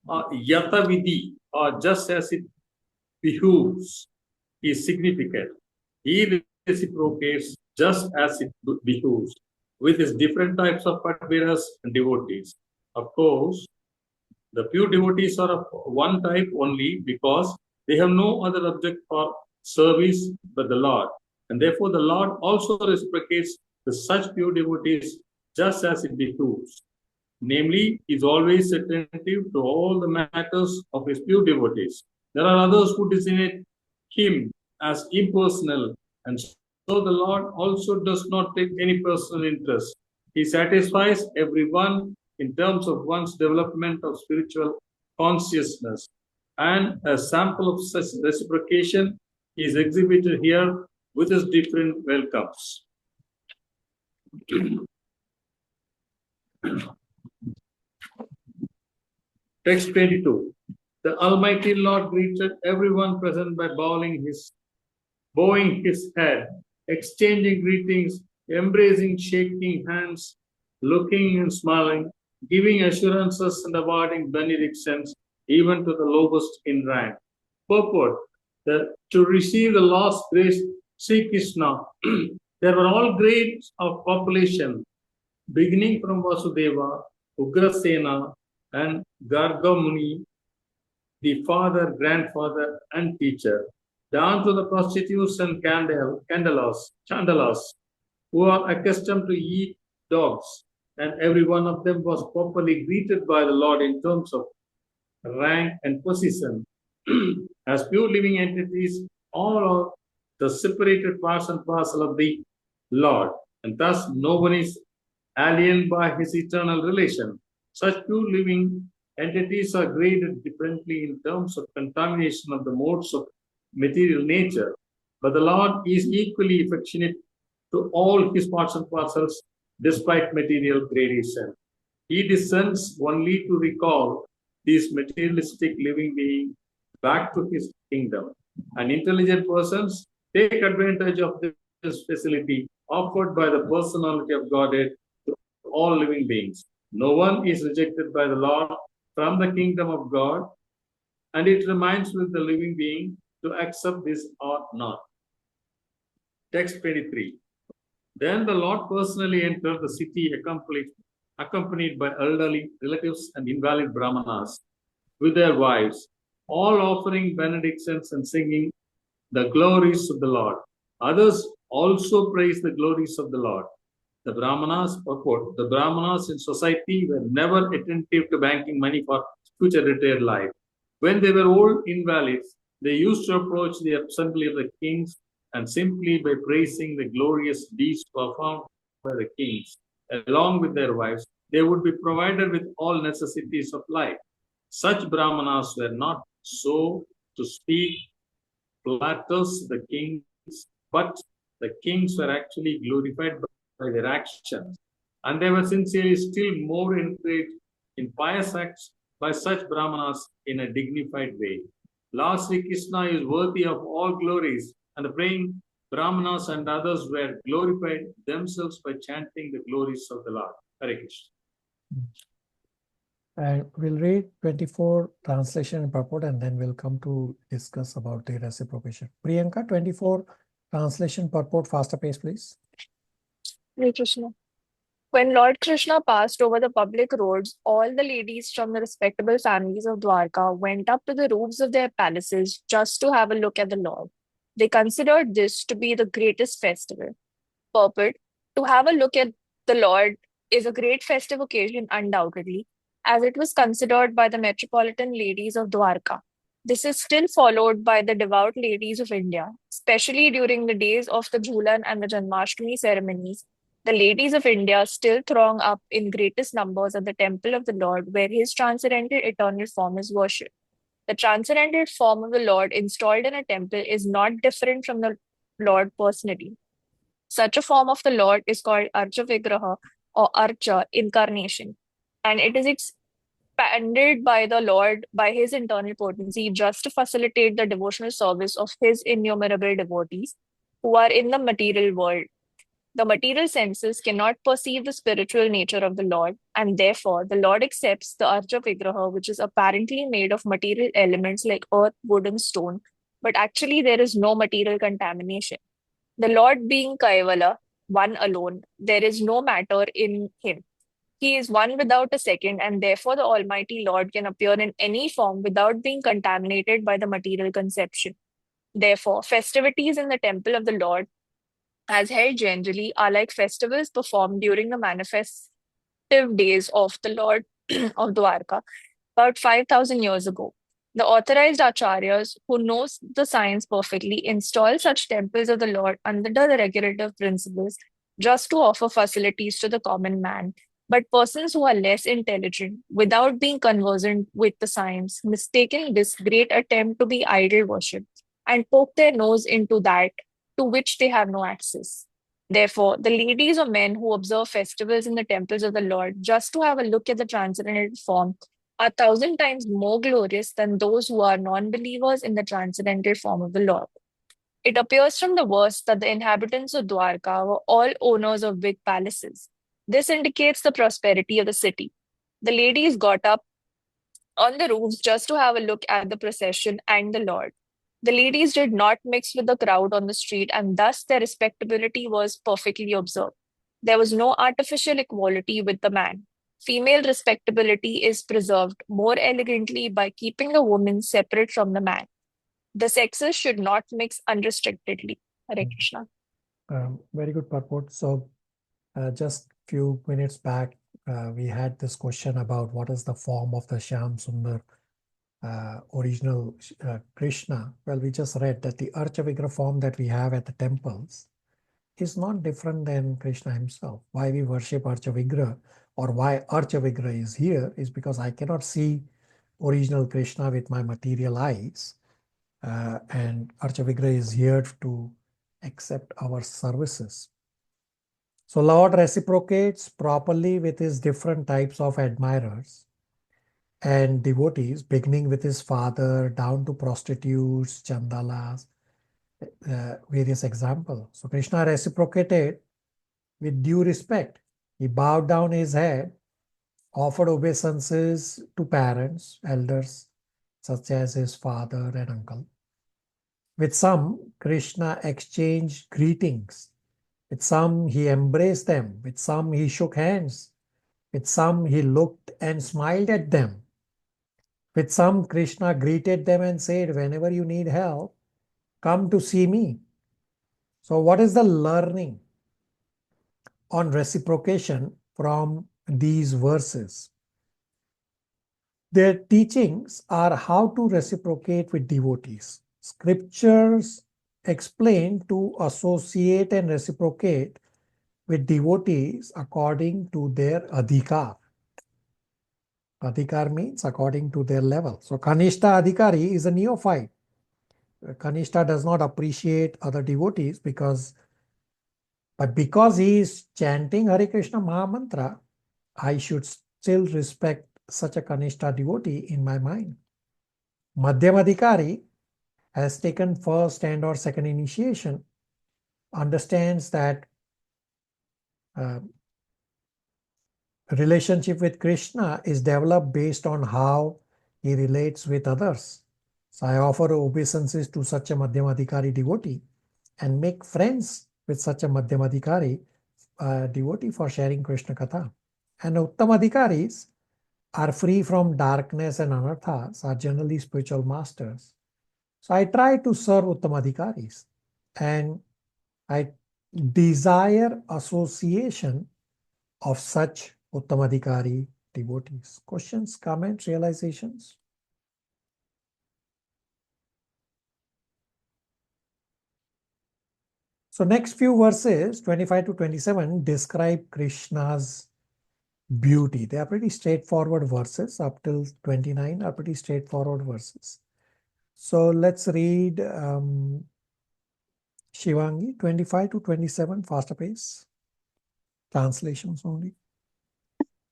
yatavidi, or just as it behooves, is significant. He reciprocates just as it behooves with his different types of admirers and devotees. Of course, the pure devotees are of one type only because they have no other object for service but the Lord. And therefore, the Lord also reciprocates to such pure devotees just as it behooves. Namely, he is always attentive to all the matters of his pure devotees. There are others who designate him as impersonal, and so the Lord also does not take any personal interest. He satisfies everyone in terms of one's development of spiritual consciousness. And a sample of such reciprocation is exhibited here with his different welcomes. Text 22. The Almighty Lord greeted everyone present by bowing his head, exchanging greetings embracing, shaking hands, looking and smiling, giving assurances and awarding benedictions even to the lowest in rank. Purport to receive the lost grace, Sri Krishna. There were all grades of population, beginning from Vasudeva, Ugrasena, and Gargamuni, the father, grandfather, and teacher, down to the prostitutes and chandalas, who are accustomed to eat dogs, and every one of them was properly greeted by the Lord in terms of rank and position. As pure living entities, all are the separated parts and parcel of the Lord, and thus no one is alien by his eternal relation. Such pure living entities are graded differently in terms of contamination of the modes of material nature, but the Lord is equally affectionate to all his parts and parcels despite material gradation. He descends only to recall these materialistic living beings back to his kingdom. And intelligent persons take advantage of this facility offered by the personality of Godhead to all living beings. No one is rejected by the Lord from the kingdom of God, and it remains with the living being to accept this or not. Text 23. Then the Lord personally entered the city accompanied by elderly relatives and invalid brahmanas with their wives, all offering benedictions and singing the glories of the Lord. Others also praise the glories of the Lord. The brahmanas in society were never attentive to banking money for future retired life. When they were old invalids, they used to approach the assembly of the kings, and simply by praising the glorious deeds performed by the kings, along with their wives, they would be provided with all necessities of life. Such brahmanas were not, so to speak, flatters the kings, but the kings were actually glorified by their actions, and they were sincerely still more encouraged in pious acts by such brahmanas in a dignified way. Lord Sri Krishna is worthy of all glories, and the praying brahmanas and others were glorified themselves by chanting the glories of the Lord. Hare Krishna. And we'll read 24 translation and purport, and then we'll come to discuss about the reciprocation. Priyanka, 24 translation purport, faster pace, please. Hare Krishna. When Lord Krishna passed over the public roads, all the ladies from the respectable families of Dwarka went up to the roofs of their palaces just to have a look at the Lord. They considered this to be the greatest festival. Purport: to have a look at the Lord is a great festive occasion, undoubtedly, as it was considered by the metropolitan ladies of Dwarka. This is still followed by the devout ladies of India, especially during the days of the Jhulan and the Janmashtami ceremonies. The ladies of India still throng up in greatest numbers at the temple of the Lord, where his transcendental eternal form is worshipped. The transcendental form of the Lord installed in a temple is not different from the Lord personally. Such a form of the Lord is called Archa Vigraha or Archa incarnation, and it is expanded by the Lord by his internal potency just to facilitate the devotional service of his innumerable devotees who are in the material world. The material senses cannot perceive the spiritual nature of the Lord, and therefore the Lord accepts the Archa Vigraha, which is apparently made of material elements like earth, wood, and stone, but actually there is no material contamination. The Lord being Kaivala, one alone, there is no matter in him. He is one without a second, and therefore the Almighty Lord can appear in any form without being contaminated by the material conception. Therefore, festivities in the temple of the Lord, as held generally, are like festivals performed during the manifestive days of the Lord of Dwarka about 5,000 years ago. The authorized acharyas who know the science perfectly install such temples of the Lord under the regulative principles just to offer facilities to the common man. But persons who are less intelligent, without being conversant with the science, mistaking this great attempt to be idol worship and poke their nose into that to which they have no access. Therefore, the ladies or men who observe festivals in the temples of the Lord just to have a look at the transcendental form are 1,000 times more glorious than those who are non-believers in the transcendental form of the Lord. It appears from the verse that the inhabitants of Dwarka were all owners of big palaces. This indicates the prosperity of the city. The ladies got up on the roofs just to have a look at the procession and the Lord. The ladies did not mix with the crowd on the street, and thus their respectability was perfectly observed. There was no artificial equality with the man. Female respectability is preserved more elegantly by keeping the woman separate from the man. The sexes should not mix unrestrictedly. Hare Krishna. Very good purport. So just few minutes back, we had this question about what is the form of the Shyam Sundar original Krishna. Well, we just read that the Archa form that we have at the temples is not different than Krishna himself. Why we worship Archa or why Archa is here is because I cannot see original Krishna with my material eyes. And Archa is here to accept our services. So Lord reciprocates properly with his different types of admirers and devotees, beginning with his father down to prostitutes, chandalas, various examples. So Krishna reciprocated with due respect. He bowed down his head, offered obeisances to parents, elders, such as his father and uncle. With some, Krishna exchanged greetings. With some, he embraced them. With some, he shook hands. With some, he looked and smiled at them. With some, Krishna greeted them and said, whenever you need help, come to see me. So what is the learning on reciprocation from these verses? Their teachings are how to reciprocate with devotees. Scriptures explain to associate and reciprocate with devotees according to their adhikar. Adhikar means according to their level. So Kanishta Adhikari is a neophyte. Kanishta does not appreciate other devotees because he is chanting Hare Krishna Mahamantra, I should still respect such a Kanishta devotee in my mind. Madhyam Adhikari has taken first and or second initiation, understands that relationship with Krishna is developed based on how he relates with others. So I offer obeisances to such a Madhyamadhikari devotee and make friends with such a Madhyamadhikari devotee for sharing Krishna Katha. And Uttamadhikaris are free from darkness and anarthas, are generally spiritual masters. So I try to serve Uttamadhikaris and I desire association of such Uttamadhikari devotees. Questions, comments, realizations? So next few verses, 25 to 27, describe Krishna's beauty. They are pretty straightforward verses. Up till 29 are pretty straightforward verses. So let's read Shivangi, 25 to 27, faster pace. Translations only.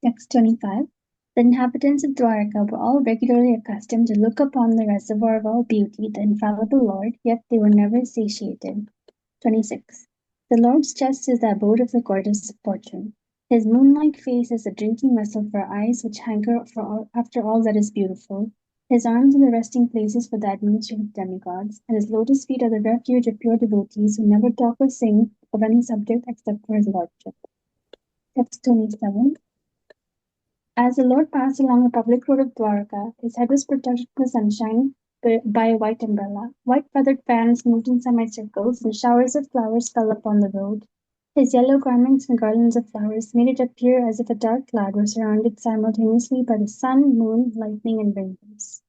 Text 25. The inhabitants of Dwarka were all regularly accustomed to look upon the reservoir of all beauty, the infallible Lord, yet they were never satiated. 26. The Lord's chest is the abode of the goddess of fortune. His moon-like face is a drinking vessel for eyes which hanker after all that is beautiful. His arms are the resting places for the administrative demigods, and his lotus feet are the refuge of pure devotees who never talk or sing of any subject except for his lordship. Text 27. As the Lord passed along the public road of Dwarka, his head was protected from the sunshine by a white umbrella. White feathered fans moved in semicircles, and showers of flowers fell upon the road. His yellow garments and garlands of flowers made it appear as if a dark cloud were surrounded simultaneously by the sun, moon, lightning, and rainbows.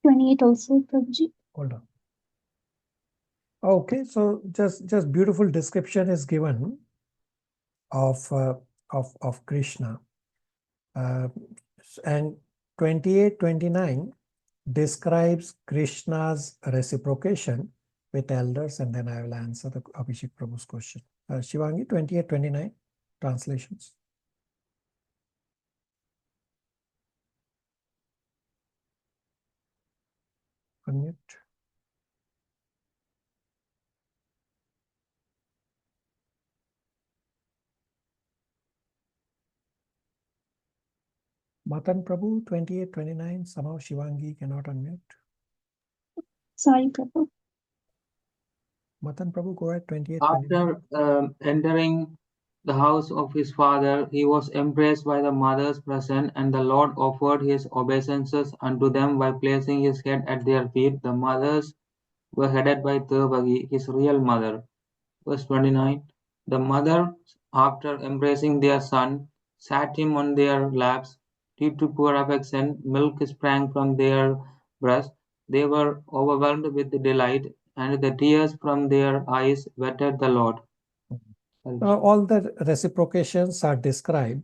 (28) also, Prabhuji. Hold on. Okay, so just beautiful description is given of Krishna. And 28, 29 describes Krishna's reciprocation with elders, and then I will answer the Abhishek Prabhu's question. Shivangi, 28, 29 translations. unmute. Matan Prabhu, 2829, somehow Shivangi cannot unmute. Sorry, Prabhu. Matan Prabhu, go ahead, 2829. After entering the house of his father, he was embraced by the mothers present, and the Lord offered his obeisances unto them by placing his head at their feet. The mothers were headed by Devaki, his real mother. Verse 29. The mothers, after embracing their son, sat him on their laps. Due to poor affection, milk sprang from their breasts. They were overwhelmed with delight, and the tears from their eyes wetted the Lord. All the reciprocations are described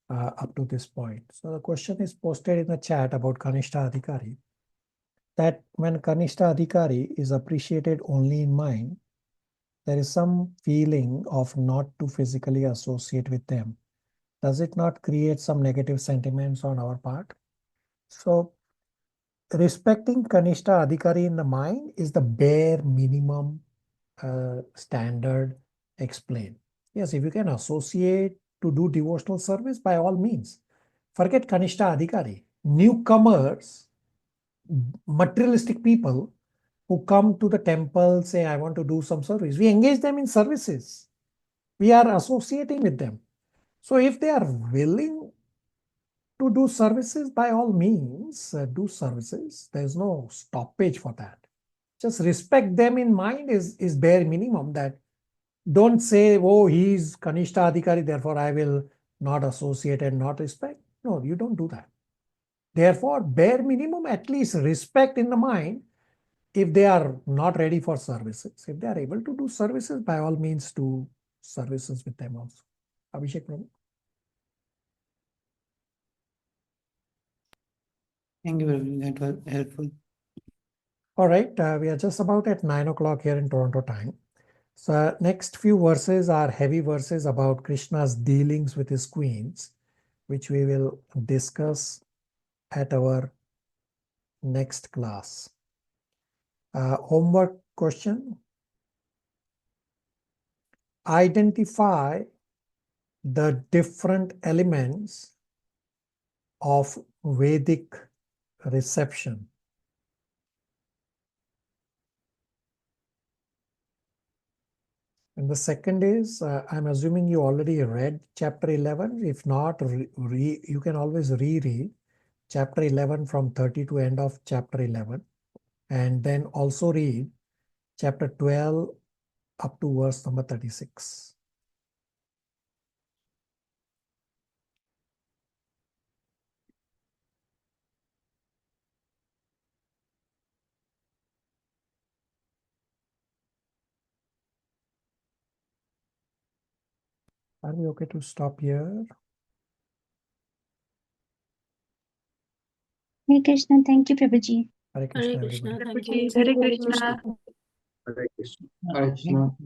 up to this point. So the question is posted in the chat about Kanishta Adhikari, that when Kanishta Adhikari is appreciated only in mind, there is some feeling of not to physically associate with them. Does it not create some negative sentiments on our part? So respecting Kanishta Adhikari in the mind is the bare minimum standard explained. Yes, if you can associate to do devotional service, by all means. Forget Kanishta Adhikari. Newcomers, materialistic people who come to the temple, say, I want to do some service. We engage them in services. We are associating with them. So if they are willing to do services, by all means, do services. There's no stoppage for that. Just respect them in mind is bare minimum. That don't say, oh, he's Kanishta Adhikari, therefore I will not associate and not respect. No, you don't do that. Therefore, bare minimum, at least respect in the mind. If they are not ready for services, if they are able to do services, by all means do services with them also. Abhishek Prabhu. Thank you, Prabhu. That was helpful. All right, we are just about at 9 o'clock here in Toronto time. So next few verses are heavy verses about Krishna's dealings with his queens, which we will discuss at our next class. Homework question. Identify the different elements of Vedic reception. And the second is, I'm assuming you already read chapter 11. If not, you can always reread chapter 11 from 30 to end of chapter 11. And then also read chapter 12 up to verse number 36. Are we okay to stop here? Hare Krishna. Thank you, Prabhuji. Hare Krishna, everybody. Hare Krishna. Hare Krishna.